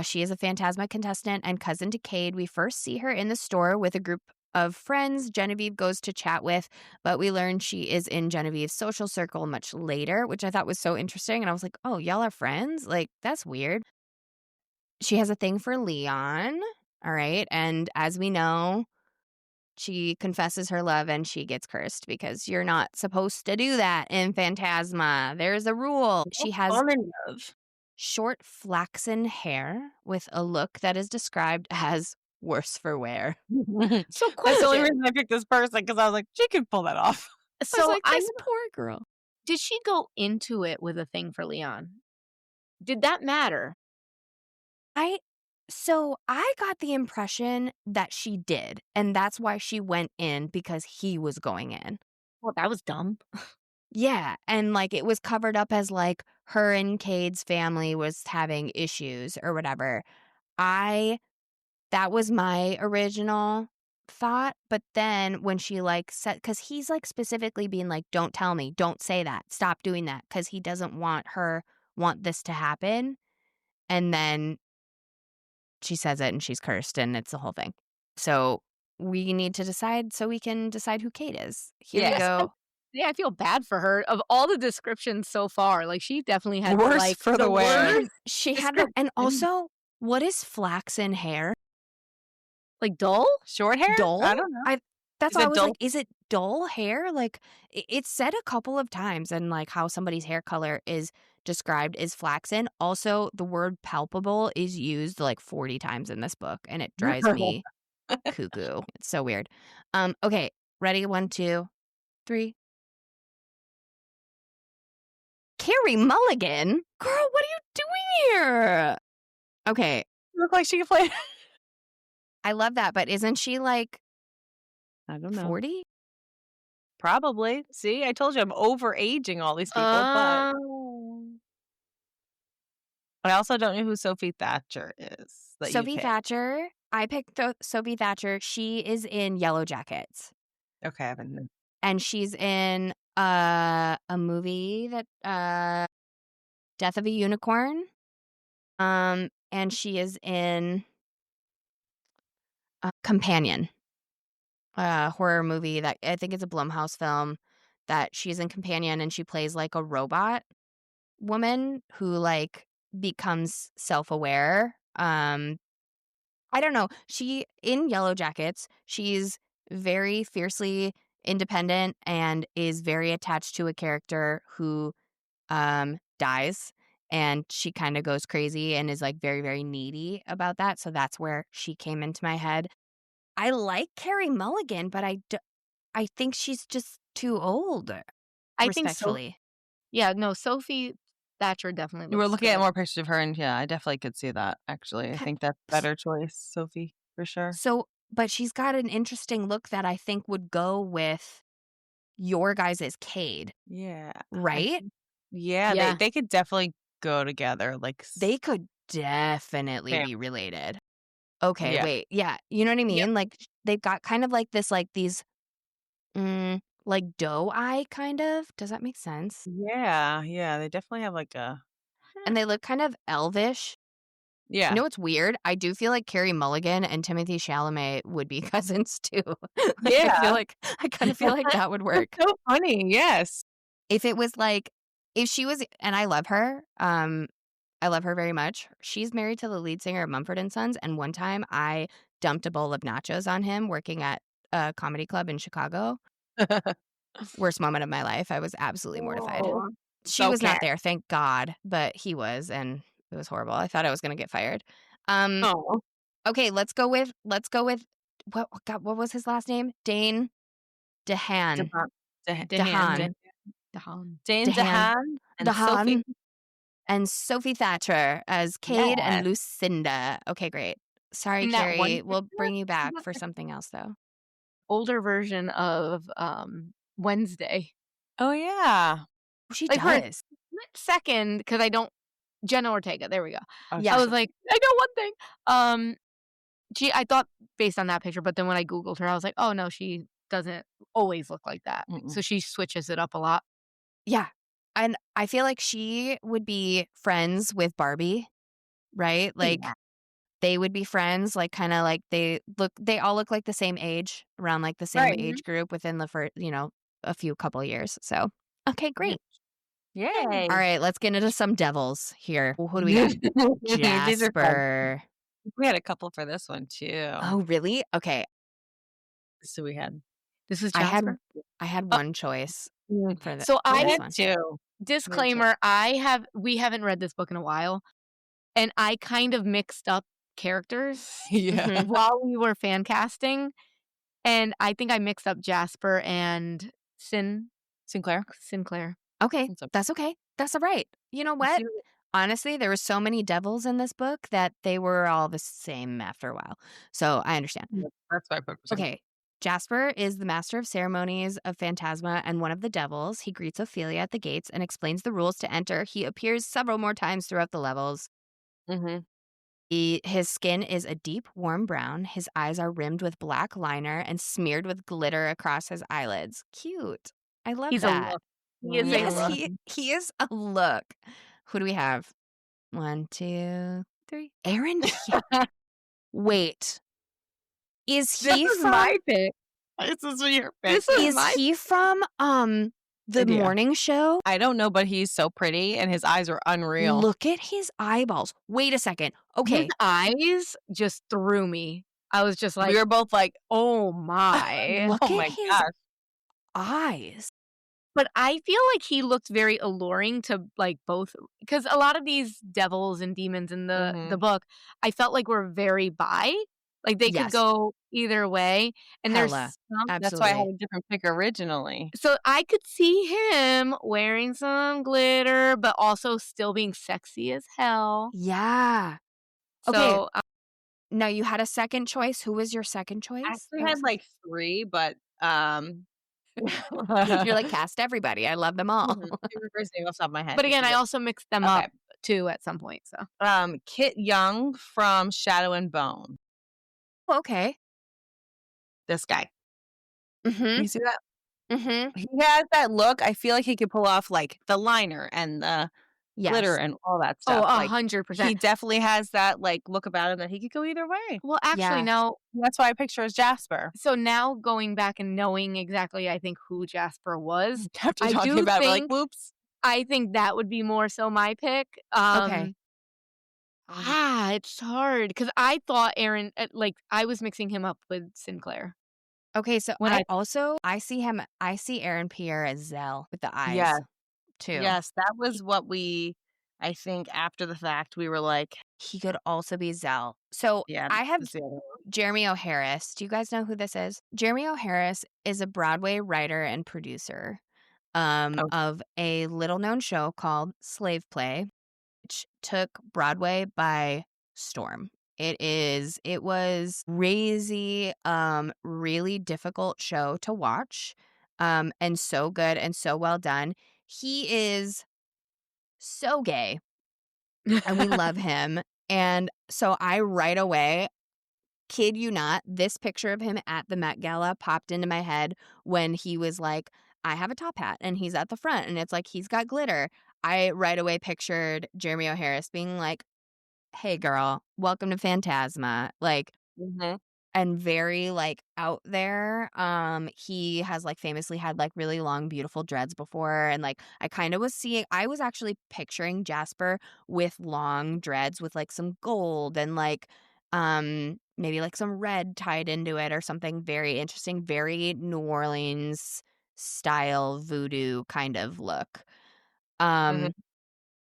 she is a Phantasma contestant and cousin to Cade. We first see her in the store with a group of friends Genevieve goes to chat with, but we learn she is in Genevieve's social circle much later, which I thought was so interesting. And I was like, oh, y'all are friends? Like, that's weird. She has a thing for Leon. All right. And as we know, she confesses her love and she gets cursed because you're not supposed to do that in Phantasma. There's a rule. She has Fall in love. short flaxen hair with a look that is described as worse for wear. So That's the only question. reason I picked this person because I was like, she could pull that off. I was So like, I this poor girl. did she go into it with a thing for Leon? Did that matter? So I got the impression that she did, and that's why she went in because he was going in. Well, that was dumb. Yeah, and, like, it was covered up as, like, her and Cade's family was having issues or whatever. That was my original thought, but then when she, like, said, because he's, like, specifically being like, "Don't tell me, don't say that, stop doing that," because he doesn't want this to happen, and then she says it and she's cursed and it's the whole thing. So we need to decide so we can decide who Cade is. Here we Yes. go. Yeah, I feel bad for her. Of all the descriptions so far, like, she definitely had, Worse like, for the wear. worst She had the, and description. also, what is flaxen hair? Like, dull? Short hair? Dull? I don't know. That's Is why I it was dull? like, is it dull hair? Like, it's said a couple of times, and like how somebody's hair color is described as flaxen. Also, the word palpable is used like 40 times in this book, and it drives me cuckoo. It's so weird. Okay, ready? 1, 2, 3. Carrie Mulligan? Girl, what are you doing here? Okay, Look like she could play. I love that, but isn't she like I don't know. 40? Probably. See, I told you I'm overaging all these people, but Oh. I also don't know who Sophie Thatcher is that you Sophie picked. Thatcher. I picked Sophie Thatcher. She is in Yellow Jackets. Okay, I haven't. And she's in a movie that Death of a Unicorn. And she is in Companion, a horror movie that I think it's a Blumhouse film that she's in Companion, and she plays like a robot woman who like becomes self-aware. I don't know. She, in Yellow Jackets, she's very fiercely independent and is very attached to a character who dies, and she kind of goes crazy and is like very, very needy about that. So that's where she came into my head. I like Carrie Mulligan, but I think she's just too old, I think so. respectfully. Yeah, no, Sophie Thatcher definitely You were looks looking at good. more pictures of her, and yeah, I definitely could see that, actually. I Ca- think that's a better choice, Sophie, for sure. So, but she's got an interesting look that I think would go with your guys' Cade, Yeah. right? Yeah, Yeah. they could definitely go together. Like, They could definitely Yeah. be related. Okay, Yeah. wait. Yeah, you know what I mean? Yep. Like, they've got kind of like this, like these, like doe eye kind of. Does that make sense? Yeah, they definitely have like a And they look kind of elvish. yeah. You know what's weird? I do feel like Carrie Mulligan and Timothy Chalamet would be cousins too. Yeah. I kind of feel like that would work. So funny. Yes. If it was like, if she was, and I love her, I love her very much. She's married to the lead singer of Mumford and Sons, and one time I dumped a bowl of nachos on him working at a comedy club in Chicago. Worst moment of my life. I was absolutely mortified. Oh. She was Okay. not there, thank God, but he was, and it was horrible. I thought I was going to get fired. Oh. Okay, let's go with what was his last name? Dane DeHaan. DeHaan. DeHaan. Jane DeHaan. DeHaan and DeHaan. Sophie. And Sophie Thatcher as Cade Yes. and Lucinda. Okay, great. Sorry, In that one Carrie. We'll picture, bring you back that's for the something else, though. older version of Wednesday. Oh yeah. Oh, she Like her does. second, because I don't Jenna Ortega. There we go. Oh, Yeah. I was like, I know one thing. I thought based on that picture, but then when I Googled her, I was like, "Oh, no, she doesn't always look like that." So Mm-mm. she switches it up a lot. Yeah. And I feel like she would be friends with Barbie, right? Yeah. Like, they would be friends, like, kinda like they all look like the same age, around, like, the same Right. age group within the first, a few couple years, so okay, Yeah. great. Yay. Alright, let's get into some devils here. Who do we got? These are fun. Jasper. We had a couple for this one too. Oh, really? Okay, So we had This is I had Jasper? I had Oh, one choice so for we this had one. two. We had two. disclaimer, we haven't read this book in a while, and I kind of mixed up characters Yeah. while we were fan casting, and I think I mixed up Jasper and Sinclair. Sinclair. Okay, It's that's okay. That's alright. You know You what? see Honestly, there were so many devils in this book that they were all the same after a while, so I understand. That's why I put Sinclair. Okay. Jasper is the master of ceremonies of Phantasma and one of the devils. He greets Ophelia at the gates and explains the rules to enter. He appears several more times throughout the levels. Mm-hmm. His skin is a deep, warm brown. His eyes are rimmed with black liner and smeared with glitter across his eyelids. Cute. I love He's a that. look. He is a Yes, look. he is a look. Who do we have? 1, 2, 3. Aaron Pierre. Wait. Is This he is from my pick. This is your This pick. is Is my he from, the Idea. morning show? I don't know, but he's so pretty and his eyes are unreal. Look at his eyeballs. Wait a second. His Okay. eyes just threw me. I was just like, we were both like, "Oh my." Look oh at my his gosh. eyes. But I feel like he looked very alluring to, like, both because a lot of these devils and demons in the Mhm. book, I felt like were very bi. Like, they could Yes. go either way, and there's Hella. some That's why I had Absolutely. a different pick originally. so I could see him wearing some glitter, but also still being sexy as hell. Yeah. Okay. So, Now you had a second choice. Who was your second I choice? actually had like three, but You're like, cast everybody. I love them all. Two reverse name off the top of my head. but You again, can I go. also mixed them Okay. up too at some point, so. Kit Young from Shadow and Bone. Okay. This guy. Mm-hmm. You see that? Mm-hmm. He has that look. I feel like he could pull off like the liner and the glitter Yes. and all that Oh, stuff. Like 100%. he definitely has that like look about him that he could go either way. Well, actually, Yeah. now That's why I picture as Jasper. so now going back and knowing exactly, I think, who Jasper was, After I talking do about it, we're like, think whoops. I think that would be more so my pick. Okay. It's hard because I thought Aaron, like, I was mixing him up with Sinclair. Okay, so When I see Aaron Pierre as Zell with the eyes Yeah. too. Yes, that was what I think after the fact, we were like, He could also be Zell. So yeah, I have this is the other one. Jeremy O'Harris. Do you guys know who this is? Jeremy O'Harris is a Broadway writer and producer Oh. of a little-known show called Slave Play, which took Broadway by storm. It was crazy, really difficult show to watch, and so good and so well done. He is so gay, and we love him. And so I right away, kid you not, this picture of him at the Met Gala popped into my head when he was like, I have a top hat and he's at the front and it's like he's got glitter. I right away pictured Jeremy O'Harris being like, hey girl, welcome to Phantasma. Like, Mhm. and very like out there. He has like famously had like really long, beautiful dreads before. And like I was actually picturing Jasper with long dreads with like some gold and like maybe like some red tied into it or something very interesting, very New Orleans style voodoo kind of look. Mhm.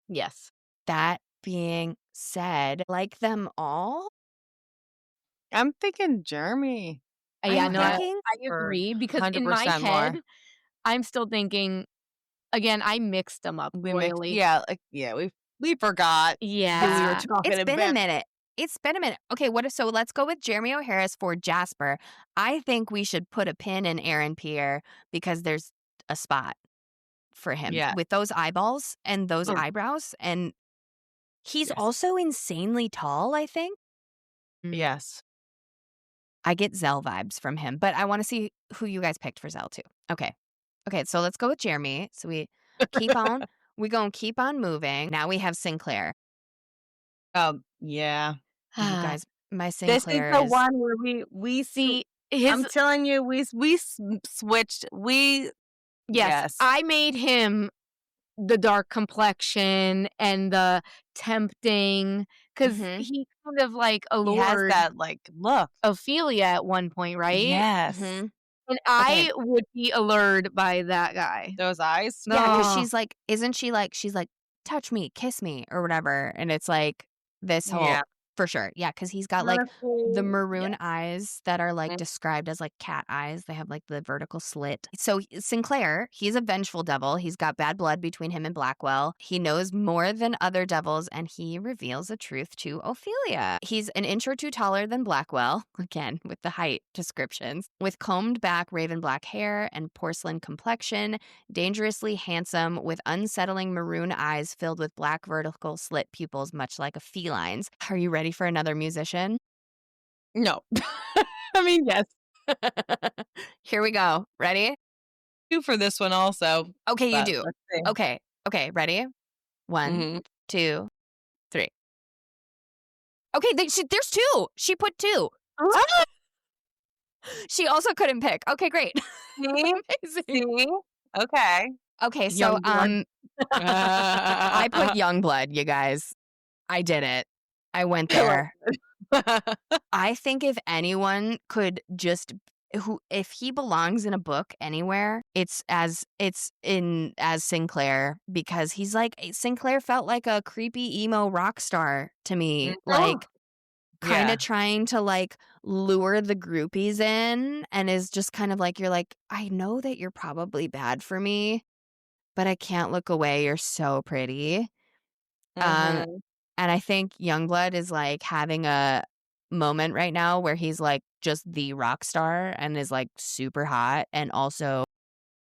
Yes. That being said, like them all. I'm thinking Jeremy. Yeah, I'm no, I thinking agree because in my 100% head, more. I'm still thinking again, I mixed them up royally. We forgot who we were Yeah. talking it's been a about. minute. It's been a minute. Okay, so let's go with Jeremy O'Harris for Jasper. I think we should put a pin in Aaron Pierre because there's a spot for him Yeah. with those eyeballs and those Oh. eyebrows. And he's Yes. also insanely tall, I think. Yes. I get Zell vibes from him, but I want to see who you guys picked for Zell too. Okay. Okay, so let's go with Jeremy. So we keep on, we gonna keep on moving. Now we have Sinclair. Yeah. You guys, my This is Sinclair the is one where we See, I'm telling you, we switched. yes, Yes. I made him the dark complexion and the tempting because Mhm. he kind of like He has allured that like look. Ophelia at one point, right? Yes. Mhm. And Okay. I would be allured by that guy. Those eyes. Yeah, because Ugh. she's like, isn't she like, she's like, touch me, kiss me, or whatever. And it's like this whole, Yeah. for sure. Yeah, because he's got like the maroon eyes that are like described as like cat eyes. They have like the vertical slit. So Sinclair, he's a vengeful devil. He's got bad blood between him and Blackwell. He knows more than other devils, and he reveals the truth to Ophelia. He's an inch or two taller than Blackwell, again, with the height descriptions, with combed back raven black hair and porcelain complexion, dangerously handsome, with unsettling maroon eyes filled with black vertical slit pupils, much like a feline's. Are you ready for another musician? No. I mean, yes. Here we go. Ready? Two for this one also. Okay, you but do. let's see. Okay. Okay, ready? 1, Mhm. 2, 3. Okay, there's 2. She put 2. She also couldn't pick. Okay, great. See? Amazing. See? Okay. Okay, so Youngblood. I put Youngblood, you guys. I did it. I went there. I think if anyone could just if he belongs in a book anywhere, it's as Sinclair, because he's like, Sinclair felt like a creepy emo rock star to me. Like kind Yeah. of trying to like lure the groupies in, and is just kind of like, you're like, I know that you're probably bad for me, but I can't look away. You're so pretty. Mhm. And I think Youngblood is like having a moment right now where he's like just the rock star and is like super hot and also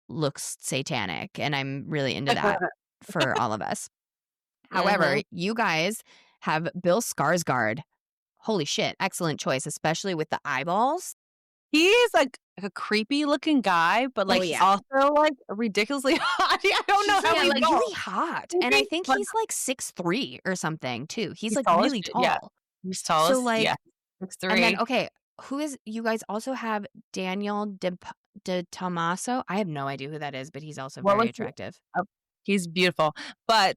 looks satanic. And I'm really into that for all of us. However, you guys have Bill Skarsgård. Holy shit. Excellent choice, especially with the eyeballs. He is like a creepy looking guy, but like he's also like ridiculously hot. I don't know how he's he's really hot. And I think he's like 6'3" or something too. He's like tall as really shit, tall. yeah. He's tall So as like, 6'3". and then okay, who is, you guys also have Daniel De Tomaso. I have no idea who that is, but he's also very attractive. He's beautiful. But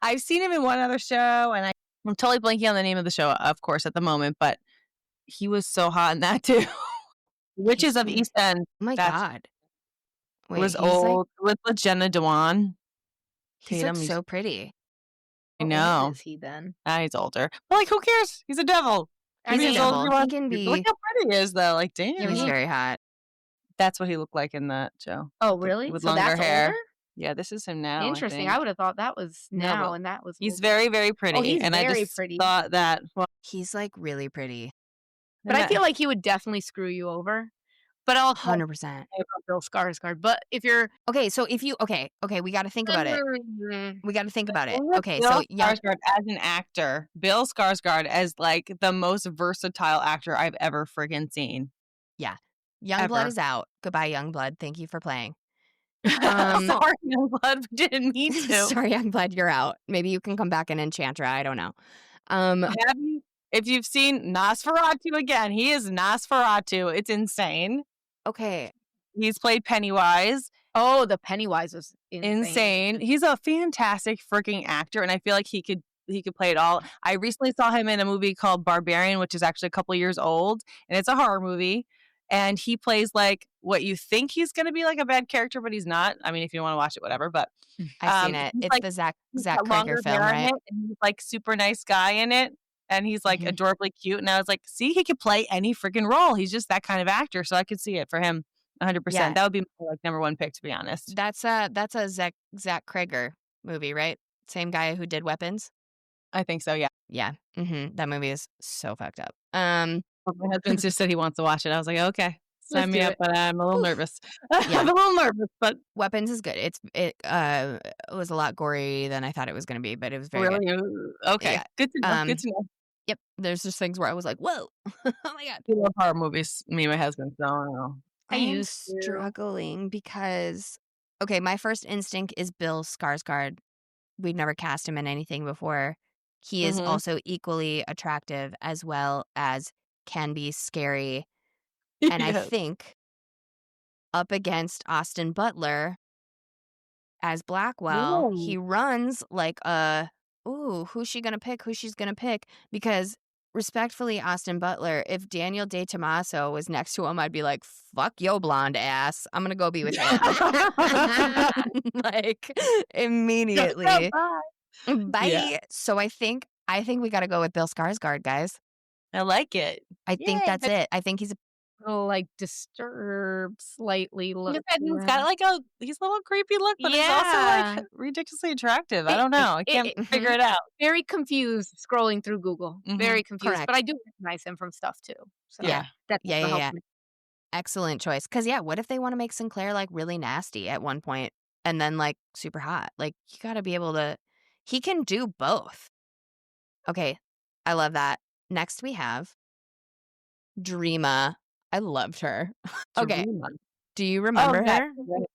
I've seen him in one other show, and I'm totally blanking on the name of the show, of course, at the moment, but he was so hot in that too. Witches of East End. Oh my God. Wait, Was he's old with Jenna Dewan. He's like so pretty. I know. Is he then? He's older. But like, who cares? He's a devil. He's a devil. He can be. Look how pretty he is, though. Like, damn. He's very hot. That's what he looked like in that show. Oh, really? With So longer that's hair. older? Yeah, this is him now. Interesting. I would have thought that was now, and that was. He's very, very pretty. Oh, he's and very I just pretty. thought that. Well, he's like really pretty. But I feel like he would definitely screw you over. But I'll 100%. Bill Skarsgård. But if you're okay, so if you okay, we got to think about it. We got to think about it. Okay, Bill so Skarsgård as an actor, Bill Skarsgård as like the most versatile actor I've ever friggin' seen. Yeah, Youngblood is out. Goodbye, Youngblood. Thank you for playing. Sorry, Youngblood, we didn't mean to. Sorry, Youngblood, you're out. Maybe you can come back in Enchantra. I don't know. If you've seen Nosferatu again, he is Nosferatu. It's insane. Okay. He's played Pennywise. Oh, the Pennywise was insane. He's a fantastic freaking actor, and I feel like he could play it all. I recently saw him in a movie called Barbarian, which is actually a couple years old, and it's a horror movie. And he plays like what you think he's going to be, like a bad character, but he's not. I mean, if you don't want to watch it, whatever. But I've seen it. It's like, the Zach Krager film, right? And he's like super nice guy in it. And he's like adorably cute. And I was like, see, he could play any freaking role. He's just that kind of actor. So I could see it for him 100%. Yeah. That would be my like number one pick, to be honest. That's a Zach Krager movie, right? Same guy who did Weapons? I think so, yeah. Yeah. That movie is so fucked up. My husband just said he wants to watch it. I was like, okay, sign me up, but I'm a little nervous. Yeah. I'm a little nervous, but Weapons is good. It was a lot gory than I thought it was going to be, but it was very good. Okay. Yeah. Good to know. Good to know. Yep. There's just things where I was like, whoa, oh my God. We love horror movies, me and my husband, so I don't know. I I am used to. struggling because, okay, my first instinct is Bill Skarsgård. We've never cast him in anything before. He is Mhm. also equally attractive as well as can be scary. And I Yes. think up against Austin Butler as Blackwell, Ooh. he runs like a, ooh, who's she going to pick? Who she's going to pick? Because respectfully, Austin Butler, if Daniel Day Tomaso was next to him, I'd be like, fuck yo, blonde ass. I'm going to go be with him. Like, immediately. Bye. Yeah. So I think we got to go with Bill Skarsgård, guys. I like it. I think Yay. that's it. I think he's a Little, like, disturbed, slightly look Like I said, to he's him. got like he's a little creepy look, but he's also Yeah. like ridiculously attractive. I don't know. I can't figure it out. Very confused scrolling through Google. Mhm. Very confused, correct. but I do recognize him from stuff too. So Yeah. that Yeah, also yeah, helps yeah. me. Excellent choice. Because, yeah, what if they want to make Sinclair like really nasty at one point and then like super hot? Like, you got to be able to, he can do both. Okay. I love that. Next, we have Dreama. I loved her. Okay. Dream on. Do you Oh, remember yes. her?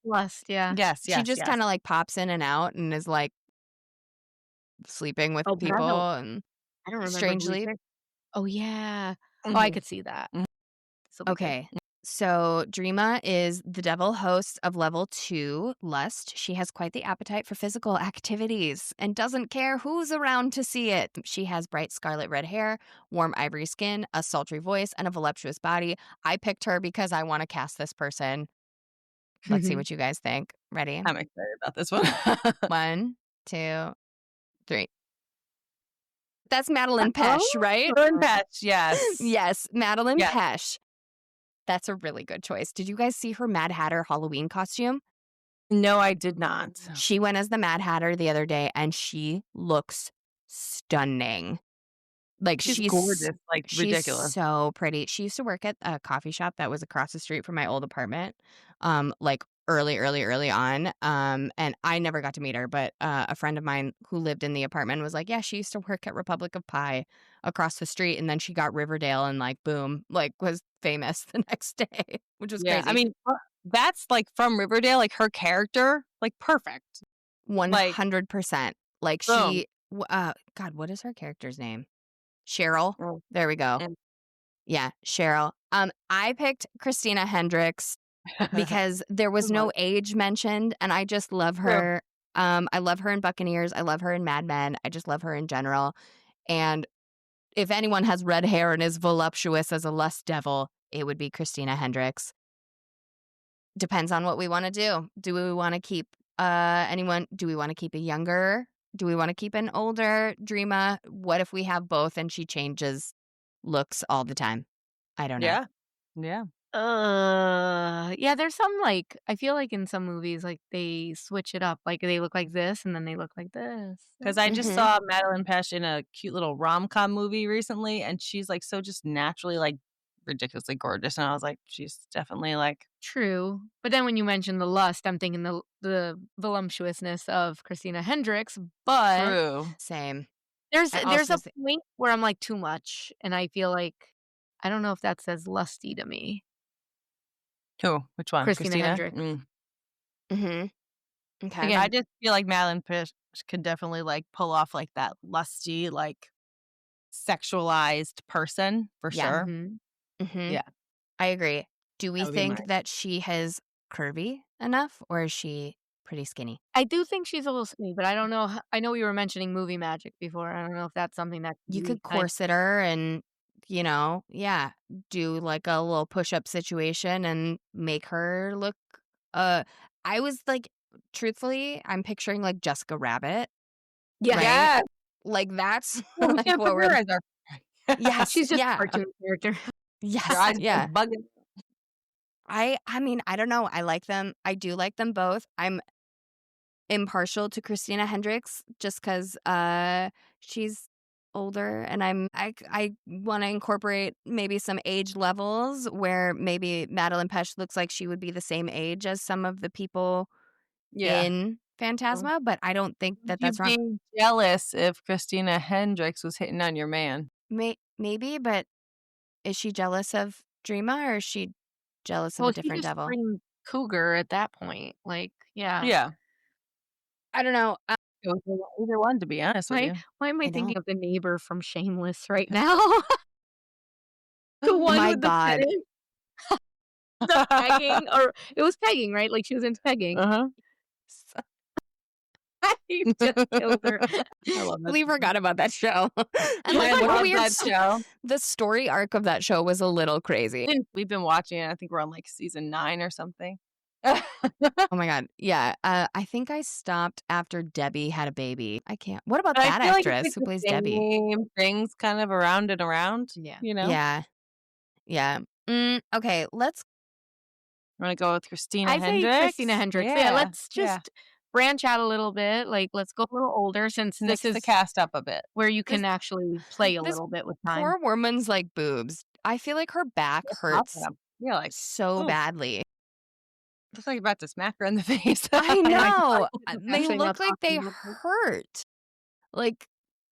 Lust, yeah. Yes, She yes, just yes. kind of like pops in and out and is like sleeping with Oh, but people and I don't remember who we strangely. picked. Oh, yeah. Oh, I Mhm. could see that. Mhm. This'll be good. Okay. So Dreama is the devil host of level 2, Lust. She has quite the appetite for physical activities and doesn't care who's around to see it. She has bright scarlet red hair, warm ivory skin, a sultry voice, and a voluptuous body. I picked her because I want to cast this person. Let's see what you guys think. Ready? I'm excited about this one. 1, 2, 3. That's Madeline Pesh, right? Burn Patch, yes. Yes, Madeline Yes. Pesh. That's a really good choice. Did you guys see her Mad Hatter Halloween costume? No, I did not. She went as the Mad Hatter the other day and she looks stunning. Like She's gorgeous, like she's ridiculous. so pretty. She used to work at a coffee shop that was across the street from my old apartment. Like early on. And I never got to meet her, but a friend of mine who lived in the apartment was like, yeah, she used to work at Republic of Pie across the street, and then she got Riverdale and like boom, like was famous the next day, which was Yeah, crazy. I mean, that's like from Riverdale, like her character, like perfect. Like 100%. Like boom. God, what is her character's name? Cheryl. Mm, There we go. mm. Yeah, Cheryl. I picked Christina Hendricks because there was no age mentioned, and I just love True. her. I love her in Buccaneers. I love her in Mad Men. I just love her in general. And if anyone has red hair and is voluptuous as a lust devil, it would be Christina Hendricks. Depends on what we want to do. Do we want to keep anyone? Do we want to keep a younger? Do we want to keep an older Dreama? What if we have both and she changes looks all the time? I don't know. Yeah. Yeah. Yeah, there's some, like, I feel like in some movies, like, they switch it up. Like, they look like this, and then they look like this. Because I just Mhm. saw Madeline Pesh in a cute little rom-com movie recently, and she's like so just naturally like ridiculously gorgeous. And I was like, she's definitely like True. But then when you mention the lust, I'm thinking the voluptuousness of Christina Hendricks, but true. Same. there's I there's also a point where I'm like too much, and I feel like I don't know if that says lusty to me. Who? Which one? Christina Christina? Hendricks. Mhm. Okay. Again, I just feel like Madeline Pesh could definitely like pull off like that lusty, like sexualized person for Yeah. sure. mhm. Mhm. Yeah. I agree. Do we That would be think mine. that she has curvy enough, or is she pretty skinny? I do think she's a little skinny, but I don't know I know we were mentioning movie magic before. I don't know if that's something that could You be could corset her and, yeah, do like a little push-up situation and make her look uh I was like, truthfully, I'm picturing like Jessica Rabbit, Yeah. right? Yeah. Like that's Well, we like can't what put her we're as our Yes, She's just a yeah. cartoon character. Her Yes, eyes yeah. bugging. I mean, I don't know. I like them. I do like them both. I'm impartial to Christina Hendricks just because she's older, and I want to incorporate maybe some age levels where maybe Madeline Pesh looks like she would be the same age as some of the people Yeah. in Phantasma, but I don't think Would that you that's wrong. be jealous if Christina Hendricks was hitting on your man? Maybe, but is she jealous of Dreama or is she jealous of Well, a she different just devil? screamed cougar at that point. Like, yeah. Yeah. I don't know. Either one, to be honest with Why you. why am I I know. thinking of the neighbor from Shameless right now? The one My with the God. fetish, the pegging, or it was pegging, right? Like, she was into pegging. Uh-huh. You just killed her. I love that We show. forgot about that show. And I like what a love weird that show. the story arc of that show was a little crazy. We've been watching it. I think we're on, like, season 9 or something. Oh my God. Yeah. I think I stopped after Debbie had a baby. I can't. What about But I that feel like it's, actress like, who the plays Debbie? same things kind of around and around, Yeah. you know? Yeah. Yeah. Okay. Let's. Wanna go with Christina I say Hendricks? Christina Hendricks. Yeah, Yeah, let's yeah. just branch out a little bit. Like, let's go a little older since Mix this the is cast up a bit. where you This can actually play a this little bit with time. poor woman's like boobs. I feel like her back What's wrong with hurts them? You're like, so "Ooh, badly. looks like you're about to smack her in the face." I Oh my god, know. this is They actually look not like they talking about this. hurt. Like,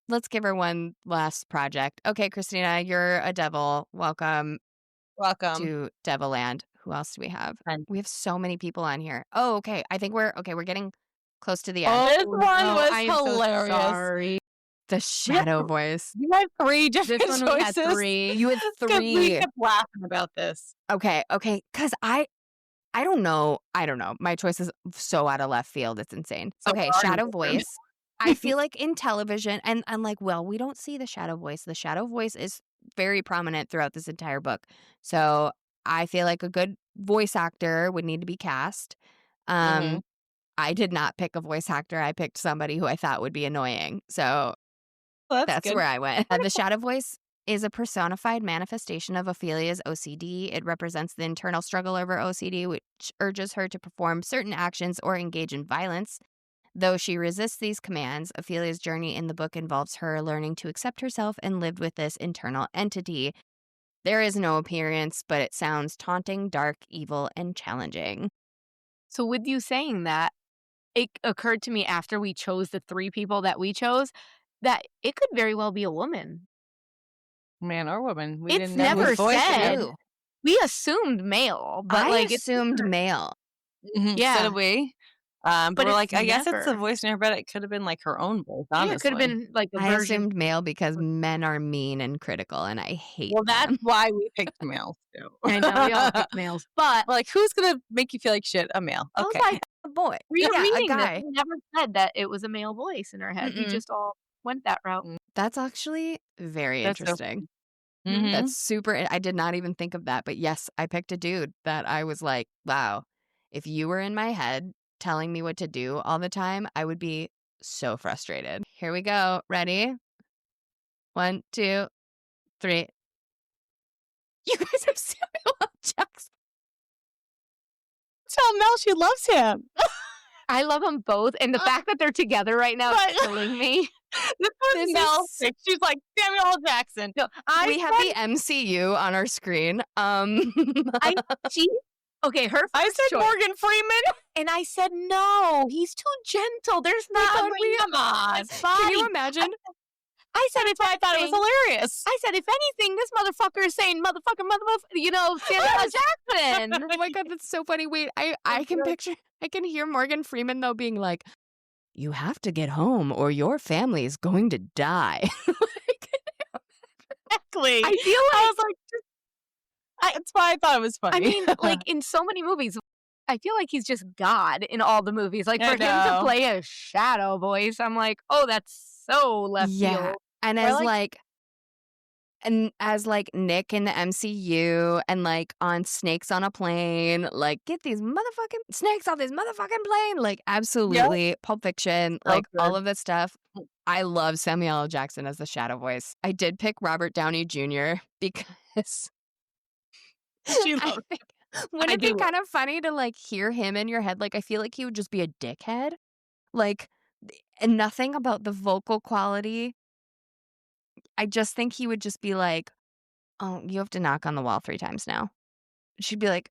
let's give her one last project. Okay, Christina, you're a devil. Welcome Welcome. to Deviland. Who else do we have? And We have so many people on here. Oh, okay. I think we're getting close to the end. oh, this Oh, one no, was I am so hilarious. sorry. The We have shadow voice. you had 3 different This one we had choices. 3. You had 'Cause we 3. kept laughing about this. Okay. Cuz I don't know. I don't know. My choice is so out of left field. It's insane. So Okay, far in shadow different. voice. I feel like in television, and I'm like, well, we don't see the shadow voice. The shadow voice is very prominent throughout this entire book. So I feel like a good voice actor would need to be cast. Mhm. I did not pick a voice actor. I picked somebody who I thought would be annoying. So Well, that's that's good. where I went. The shadow voice is a personified manifestation of Ophelia's OCD. It represents the internal struggle over OCD, which urges her to perform certain actions or engage in violence. Though she resists these commands, Ophelia's journey in the book involves her learning to accept herself and live with this internal entity. There is no appearance, but it sounds taunting, dark, evil, and challenging. So with you saying that, it occurred to me after we chose the 3 people that we chose, that it could very well be a woman. Man or woman. We It's didn't know never whose voice it said. is. True. We assumed male, but, I like, it's assumed never. male. Mhm, so Yeah, did we. But but we're it's like, I guess it's the never. voice in her, but it could have been, like, her own voice, Yeah, it could have honestly. been, like, a I version. assumed male because men are mean and critical, and I hate Well, that's them. why we picked males too. I know, we all picked males, but We're like, who's gonna make you feel like shit? A male. I was Okay. like, A boy. we were Yeah, a reading this, guy. we never said that it was a male voice in our head. We Mm-mm. just all went that route. That's actually very That's so interesting. Mhm. That's super. I did not even think of that. But yes, I picked a dude that I was like, wow, if you were in my head telling me what to do all the time, I would be so frustrated. Here we go. Ready? 1, 2, 3. You guys have Samuel L. Jackson. Tell Mel she loves him. I love them both, and the fact that they're together right now But- is killing me. This was This Mel. is- She's like Samuel L. Jackson. No, We have the MCU on our screen. Okay, her I first said choice, Morgan Freeman. and I said, "No, he's too gentle. There's not God, a come on. his body." Can you imagine? I said, if I thought it was hilarious. I said, if anything, this motherfucker is saying motherfucker, Samuel L. Jackson. Oh my God, that's so funny. Wait, I can hear Morgan Freeman though being like, you have to get home or your family is going to die. Exactly. I feel like, I was like, that's why I thought it was funny. I mean, like in so many movies, I feel like he's just God in all the movies. Like I for him to know. play a shadow voice, I'm like, oh, that's so left Yeah. field. And Or as like Nick in the MCU and like on Snakes on a Plane, like get these motherfucking snakes off this motherfucking plane. Like absolutely Pulp Fiction, So like all good. of that stuff. I love Samuel L. Jackson as the shadow voice. I did pick Robert Downey Jr. because She I loves think wouldn't it do. be kind of funny to like hear him in your head? Like I feel like he would just be a dickhead. Like and nothing about the vocal quality. I just think he would just be like, "Oh, you have to knock on the wall 3 times now." She'd be like,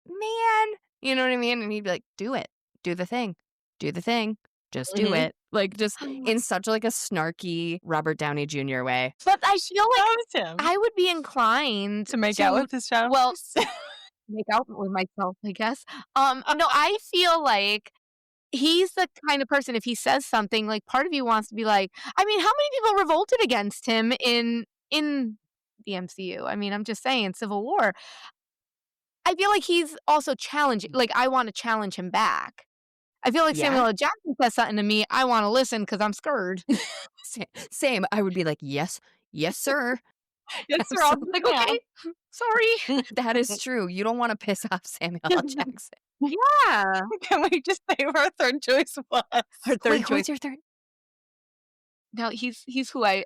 "Man," you know what I mean? And he'd be like, "Do it. Do the thing. Do the thing." Just do Mhm. it. Like, just in such, like, a snarky Robert Downey Jr. way. But I feel like That was him. I would be inclined To make out with his shadow well, voice? make out with myself, I guess. No, I feel like he's the kind of person, if he says something, like, part of you wants to be like I mean, how many people revolted against him in the MCU? I mean, I'm just saying, Civil War. I feel like he's also challenging like, I wanna challenge him back. I feel like Yeah. Samuel L. Jackson says something to me, I wanna listen because 'cause I'm scared. Same. I would be like, "Yes. Yes, sir." Yes, sir, I'll Like, yeah. "Okay, sorry." That is true. You don't wanna piss off Samuel L. Jackson. Yeah. Can we just say what our third choice was? Her third Wait, choice. who's your third? Now he's who like,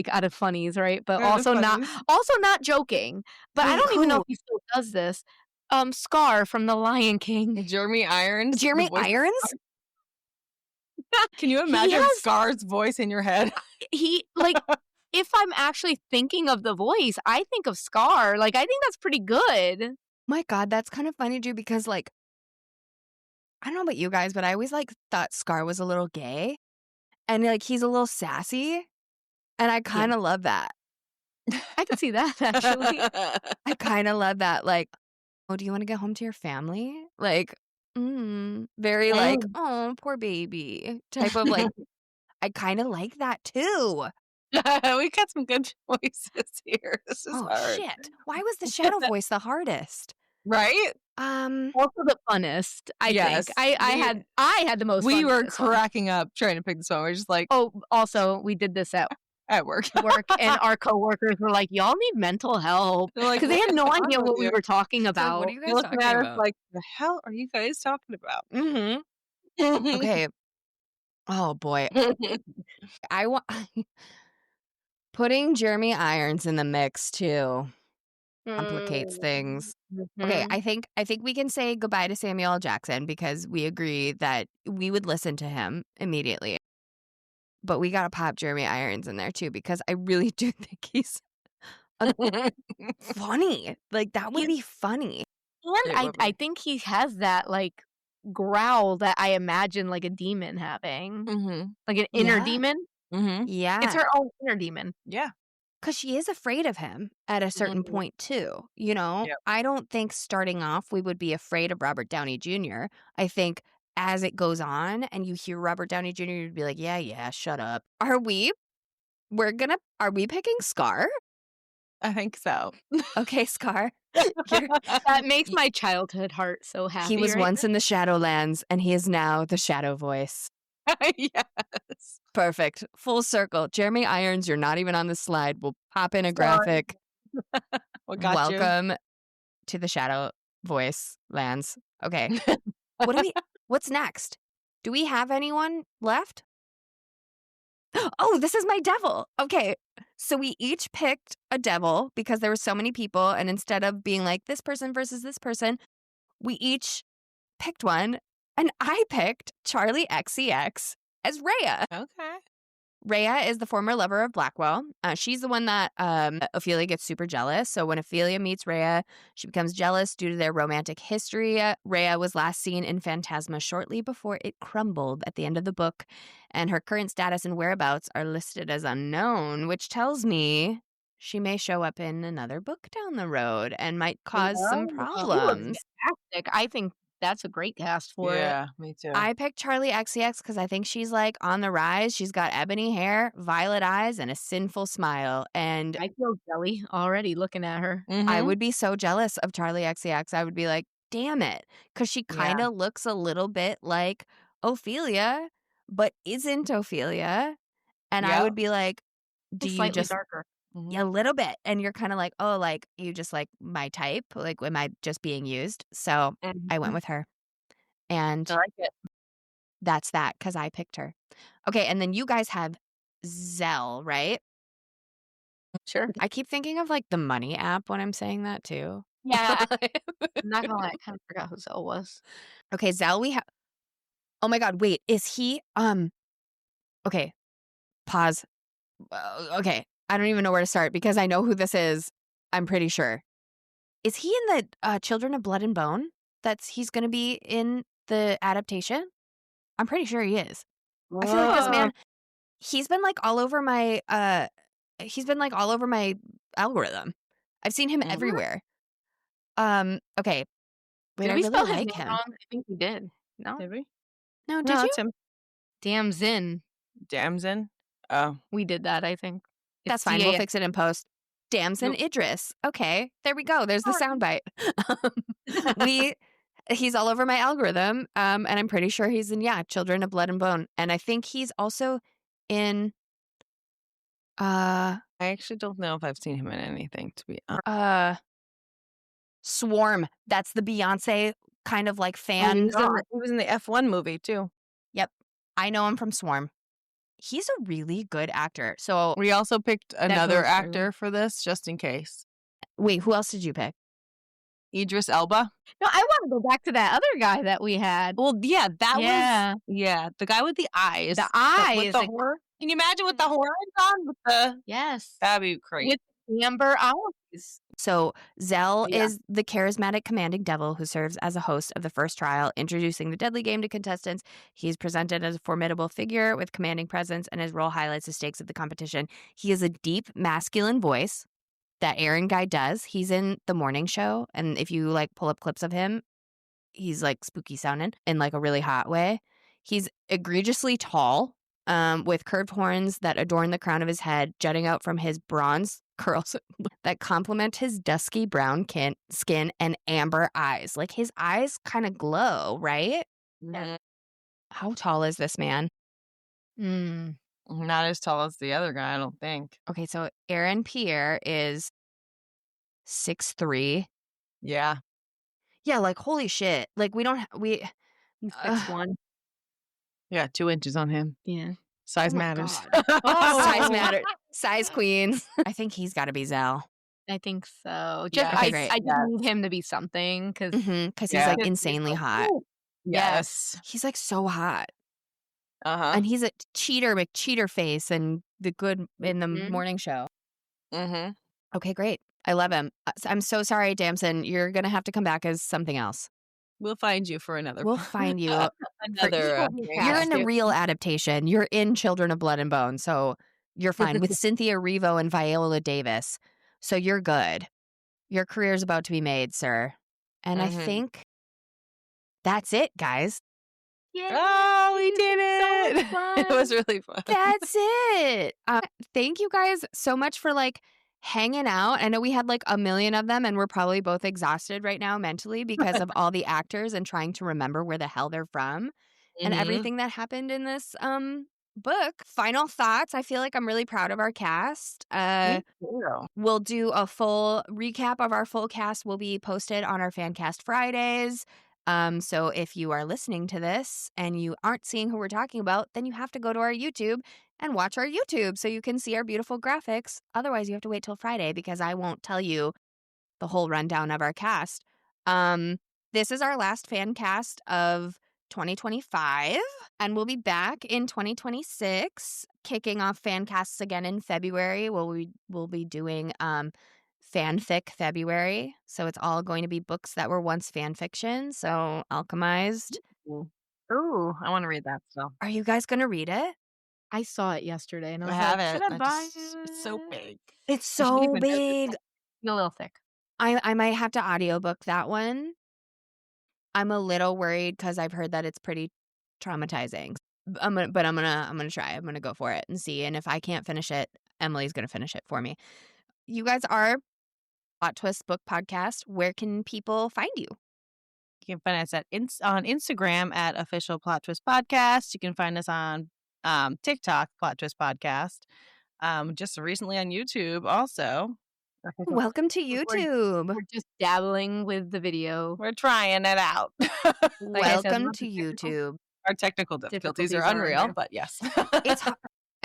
out of funnies, right? But Out of funnies. also not joking. But I Wait, don't even know who? if he still does this. Scar from The Lion King. Jeremy Irons, the Jeremy voice of Irons? Scar. Can you He imagine has Scar's voice in your head? he like, if I'm actually thinking of the voice, I think of Scar. Like, I think that's pretty good. My God, that's kind of funny too because, like, I don't know about you guys, but I always, like, thought Scar was a little gay, and, like, he's a little sassy, and I Yeah. kinda love that. I can see that, actually. I kinda love that, like, "Oh, do you wanna get home to your family?" Like, very, like, Mm. "Oh, poor baby," type of, like I kinda like that too. We got some good choices here. This is Oh, hard. shit. Why was the shadow voice the hardest? Right? Um, Also the funnest, I think. Yes. I had the most fun We with were this one. cracking up trying to pick this one. We're just like, Oh, also, we did this at at work. work, and our coworkers were like, "Y'all need mental help," They're like, because they "What had is no wrong idea with what we you?" were talking it's like, what about. are you You're guys looking talking at us about? like, "The hell are you guys talking about?" Mhm. Okay. Oh, boy. I want putting Jeremy Irons in the mix too complicates things. Okay, Mhm. I think we can say goodbye to Samuel L. Jackson because we agree that we would listen to him immediately. But we gotta pop Jeremy Irons in there too because I really do think he's funny. Like, that would He's be funny. and It would I be. think he has that, like, growl that I imagine, like, a demon having. Mhm. Like an inner Yeah. demon. Mhm. It's Yeah. her own inner demon. Yeah. 'Cause she is afraid of him at a certain Mhm. point too, you know? Yep. I don't think starting off we would be afraid of Robert Downey Jr. I think as it goes on and you hear Robert Downey Jr., you'd be like, "Yeah, yeah, shut up." Are we picking Scar? I think so. Okay, Scar. You're That makes y my childhood heart so he happy was right once in the Shadowlands, and he is now the Shadow Voice. Yes. Perfect. Full circle. Jeremy Irons, you're not even on the slide. We'll pop in a Sorry. graphic. What got you? Welcome to the Shadow Voice lands. Okay. What's next? Do we have anyone left? Oh, this is my devil. Okay. So we each picked a devil because there were so many people. And instead of being like this person versus this person, we each picked one. And I picked Charlie XCX as Rhea. Okay. Rhea is the former lover of Blackwell. She's the one that Ophelia gets super jealous. So when Ophelia meets Rhea, she becomes jealous due to their romantic history. Rhea was last seen in Phantasma shortly before it crumbled at the end of the book, and her current status and whereabouts are listed as unknown, which tells me she may show up in another book down the road and might cause some She looks problems. fantastic. I think that's a great cast for it. Yeah, me too. I picked Charlie XCX because I think she's like on the rise. She's got ebony hair, violet eyes, and a sinful smile. And I feel jelly already looking at her. I Mhm. would be so jealous of Charlie XCX. I would be like, damn it. Because she Yeah. kind of looks a little bit like Ophelia, but isn't Ophelia. And I Yep. would be like, do She's you slightly just, darker. yeah, a little bit. And you're kind of like, oh, like, you just like my type. Like, am I just being used? So I went Mhm. with her. And I like it. that's that because I picked her. Okay, and then you guys have Zelle, right? Sure. I keep thinking of like the money app when I'm saying that too. Yeah, I'm not gonna lie, I kind of forgot who Zell was. Okay, Zelle, we have. Oh my God, wait, is he? Okay, pause. Okay, I don't even know where to start because I know who this is. I'm pretty sure. Is he in the Children of Blood and Bone? He's going to be in the adaptation. I'm pretty sure he is. I feel like this man, he's been like all over my algorithm. I've seen him Mhm. everywhere. Okay. Wait, Did I we really spell his like name him. wrong? I think we did. No? Did we? No, No, did you? that's him. Damson. Damson. Oh. We did that, I think. It's That's fine. We'll DAM. fix it in post. Damson Nope. Idris. Okay, there we go. There's the Sorry. soundbite. He's all over my algorithm, and I'm pretty sure he's in Children of Blood and Bone, and I think he's also in I actually don't know if I've seen him in anything, to be honest. Swarm. That's the Beyonce kind of like fan. He was in the F1 movie too. Yep, I know him from Swarm. He's a really good actor. So We also picked another goes for- actor for this, just in case. wait, who else did you pick? Idris Elba. No, I want to go back to that other guy that we had. Well, yeah, that Yeah. was the guy with the eyes. The With eyes. the like- horror. Can you imagine with the horns on? With the Yes. that'd be crazy. With amber eyes. So Zell Yeah. is the charismatic commanding devil who serves as a host of the first trial, introducing the deadly game to contestants. He's presented as a formidable figure with commanding presence, and his role highlights the stakes of the competition. He has a deep masculine voice that Aaron Guy does. He's in the morning show, and if you like pull up clips of him, he's like spooky sounding in like a really hot way. He's egregiously tall, with curved horns that adorn the crown of his head, jutting out from his bronze curls that complement his dusky brown skin and amber eyes. Like his eyes kind of glow, right? Mhm. How tall is this man? Not as tall as the other guy, I don't think. Okay, so Aaron Pierre is 6'3". Yeah. Yeah, like holy shit. Like we He's 6'1". Yeah, 2 inches on him. Yeah. Size Oh my matters. God. Oh. Size matter. Size queens. I think he's got to be Zell. I think so. Yeah. Just Okay, great. I just need him to be something because Because he's Yeah. like insanely hot. Yes. He's like so hot. Uh-huh. And he's a cheater, McCheater face and the good in the Mhm. morning show. Mm-hmm. Okay, great. I love him. I'm so sorry, Damson. You're going to have to come back as something else. We'll find you for another We'll find you. another You're in a real adaptation. You're in Children of Blood and Bone, so you're fine with Cynthia Erivo and Viola Davis. So you're good. Your career's about to be made, sir. And I Mhm. think that's it, guys. Oh, we did it. So much It was really fun. That's it. Thank you guys so much for like hanging out. I know we had like a million of them and we're probably both exhausted right now mentally because of all the actors and trying to remember where the hell they're from and Mhm. everything that happened in this book. Final thoughts. I feel like I'm really proud of our cast. Me too. We'll do a full recap of our full cast will be posted on our FanCast Fridays. So if you are listening to this and you aren't seeing who we're talking about, then you have to go to our YouTube and watch our YouTube so you can see our beautiful graphics. Otherwise, you have to wait till Friday because I won't tell you the whole rundown of our cast. This is our last fan cast of 2025, and we'll be back in 2026, kicking off fan casts again in February. We'll be doing fanfic February. So it's all going to be books that were once fan fiction. So alchemized. Ooh, I want to read that still. Are you guys going to read it? I saw it yesterday and I I was have like, it. should I buy it? It's so big. It's I shouldn't so even know big. this. A little thick. I might have to audiobook that one. I'm a little worried because I've heard that it's pretty traumatizing. I'm gonna try. I'm gonna go for it and see. And if I can't finish it, Emily's gonna finish it for me. You guys are Plot Twist Book Podcast. Where can people find you? You can find us on Instagram at Official Plot Twist Podcast. You can find us on TikTok, Plot Twist Podcast. Just recently on YouTube also. Welcome to YouTube. We're just dabbling with the video. We're trying it out. Like I said, Welcome lots to of technical- YouTube. Our technical difficulties are Difficulties are unreal, unreal. but yes.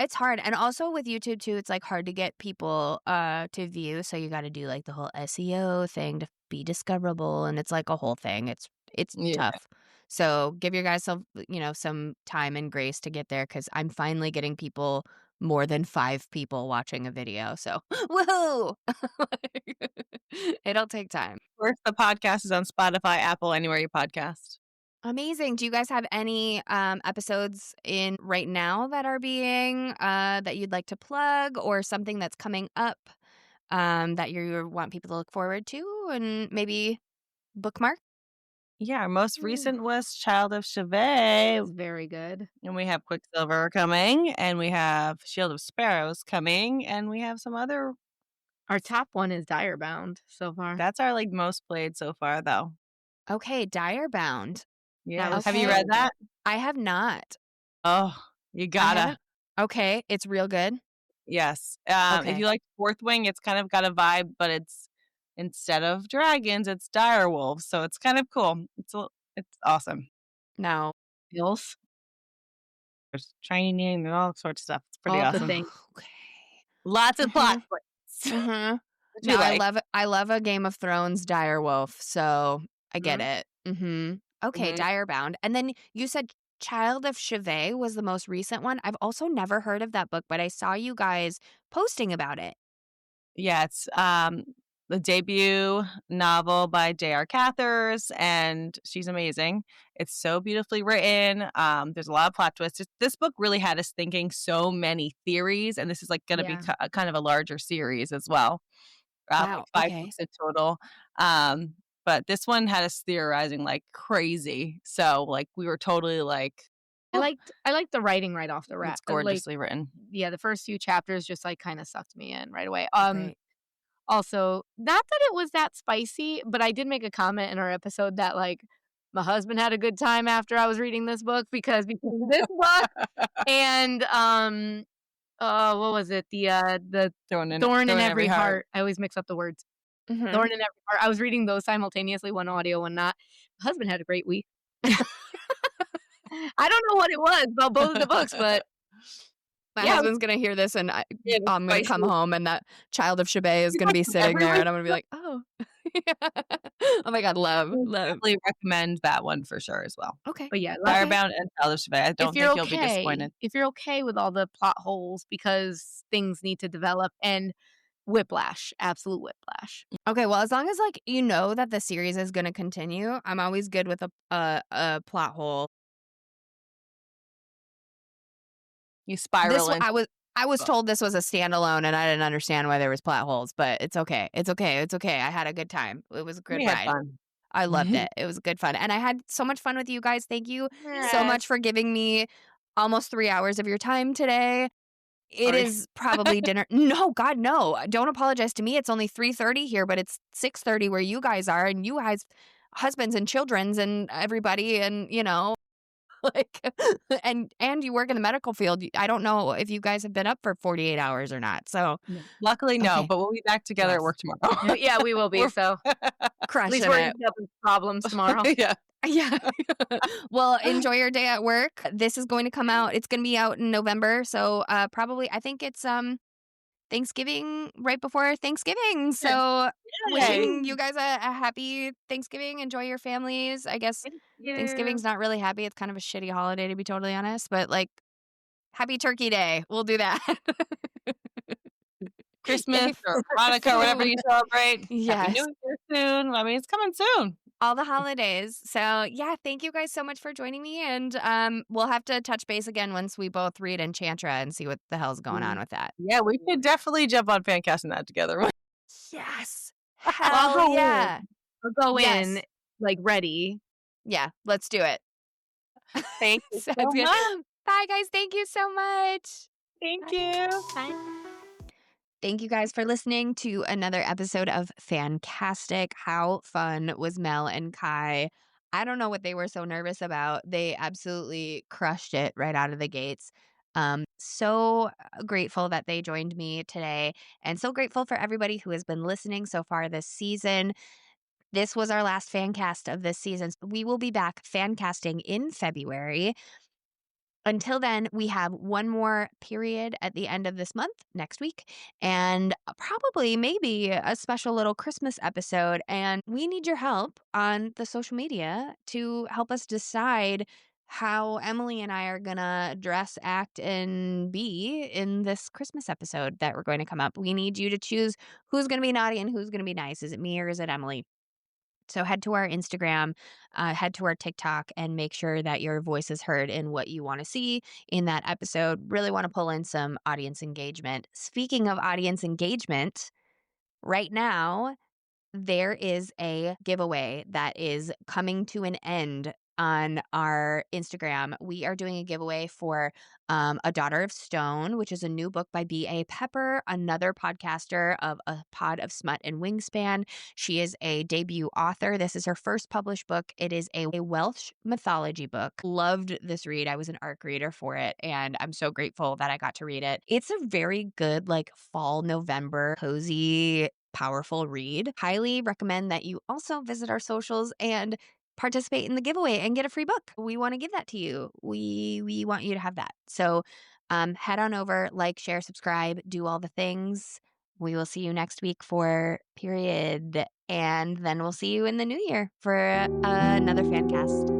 It's hard. And also with YouTube too, it's like hard to get people to view. So you got to do like the whole SEO thing to be discoverable, and it's like a whole thing. It's Yeah. tough. So give your guys some time and grace to get there because I'm finally getting people, more than 5 people watching a video. So woohoo! It'll take time. Of course, the podcast is on Spotify, Apple, anywhere you podcast. Amazing. Do you guys have any episodes in right now that are being that you'd like to plug, or something that's coming up that you want people to look forward to and maybe bookmark? Yeah, our most Mm. recent was Child of It's Chevet, very good. and we have Quicksilver coming, and we have Shield of Sparrows coming, and we have some other. Our top one is Direbound so far. That's our, like, most played so far, though. Okay, Direbound. That Yeah. was Have you so Okay. read good. that? I have not. Oh, you I gotta. haven't. Okay, it's real good. Yes. If Okay. you like Fourth Wing, it's kind of got a vibe, but it's instead of dragons, it's dire wolves, so it's kind of cool. It's awesome. No. Feels There's training and all sorts of stuff. It's pretty all the awesome. things. Okay. Lots of plot Mhm. twists, Mhm. which No, we like. I love a Game of Thrones direwolf, so I get Mhm. it. Mhm. Okay, Mhm. Direbound. And then you said Child of Chevet was the most recent one. I've also never heard of that book, but I saw you guys posting about it. Yeah, it's, the debut novel by J.R. Cathers, and she's amazing. It's so beautifully written, there's a lot of plot twists. This book really had us thinking so many theories, and this is, like, gonna be Yeah. kind of a larger series as well, like Wow, 5 okay. books in total, um, but this one had us theorizing like crazy, so, like, we were totally like, "Oh, I liked the writing right off the it's like, gorgeously written." yeah, the first few chapters just, like, kinda sucked me in right away. Great. Also, not that it was that spicy, but I did make a comment in our episode that, like, my husband had a good time after I was reading this book because between this book and, what was it? The Thorn in Throwing every Every heart. Heart. I always mix up the words. Mhm. Thorn in Every Heart. I was reading those simultaneously, one audio, one not. My husband had a great week. I don't know what it was about both of the books, but My yeah, husband's gonna hear this, and Yeah, it's I'm gonna come spicy. home, and that Child of Chevet is You gonna like be them sitting every there, week? and I'm gonna be like, "Oh." Oh my god, I love, would love. definitely recommend that one for sure as well. Okay, but yeah, okay. Firebound and Child of Chevet. I don't think you'll be disappointed. if you're okay with all the plot holes because things need to develop and whiplash, absolute whiplash. Okay, well, as long as, like, you know that the series is gonna continue, I'm always good with a plot hole. You This spiral one into I was the book. told this was a standalone, and I didn't understand why there was plot holes, but it's okay. It's okay. It's okay. I had a good time. It was a good We had ride. fun. I loved it. It was good fun, and I had so much fun with you guys. Thank you so Yes. much for giving me almost 3 hours of your time today. It Sorry. is probably dinner. No, God, no. Don't apologize to me. It's only 3:30 here, but it's 6:30 where you guys are, and you guys husbands and children's and everybody, and, like, and you work in the medical field. I don't know if you guys have been up for 48 hours or not. So, No. Luckily, no, okay. but we'll be back together at Yes. work tomorrow. Yeah, we will be, We're so at least Crushing we're it. eating up with problems tomorrow. yeah. Yeah. Well, enjoy your day at work. This is going to come out. It's going to be out in November. So, probably I think it's Thanksgiving, right before Thanksgiving. So, Yay. wishing you guys a happy Thanksgiving. Enjoy your families. I guess Thank you. Thanksgiving's not really happy. It's kind of a shitty holiday, to be totally honest, but, like, happy Turkey Day. We'll do that. Christmas Yay or for Hanukkah or whatever food. you celebrate. Happy Yes. New Year soon. I mean, it's coming soon. All the holidays. So, yeah, thank you guys so much for joining me, and we'll have to touch base again once we both read Enchantra and see what the hell's going on with that. Yeah, we could definitely jump on FanCasting that together. Yes. I'll Hell go in. yeah. I'll go in, Yes. like, ready. Yeah, let's do it. Thank you so Sounds good. much. Bye, guys. Thank you so much. Thank Bye. you. Bye. Thank you guys for listening to another episode of FanCastic. How fun was Mel and Ky? I don't know what they were so nervous about. They absolutely crushed it right out of the gates. So grateful that they joined me today, and so grateful for everybody who has been listening so far this season. This was our last fan cast of this season. We will be back fan casting in February. Until then, we have one more period at the end of this month, next week, and probably maybe a special little Christmas episode. And we need your help on the social media to help us decide how Emily and I are going to dress, act, and be in this Christmas episode that we're going to come up. We need you to choose who's going to be naughty and who's going to be nice. Is it me or is it Emily? So head to our Instagram, head to our TikTok, and make sure that your voice is heard in what you want to see in that episode. Really want to pull in some audience engagement. Speaking of audience engagement, right now, there is a giveaway that is coming to an end on our Instagram. We are doing a giveaway for A Daughter of Stone, which is a new book by B.A. Pepper, another podcaster of A Pod of Smut and Wingspan. She is a debut author. This is her first published book. It is a Welsh mythology book. Loved this read. I was an ARC reader for it, and I'm so grateful that I got to read it. It's a very good, like, fall, November, cozy, powerful read. Highly recommend that you also visit our socials and participate in the giveaway and get a free book. We want to give that to you. We want you to have that. So head on over, like, share, subscribe, do all the things. We will see you next week for Period. And then we'll see you in the new year for another fan cast.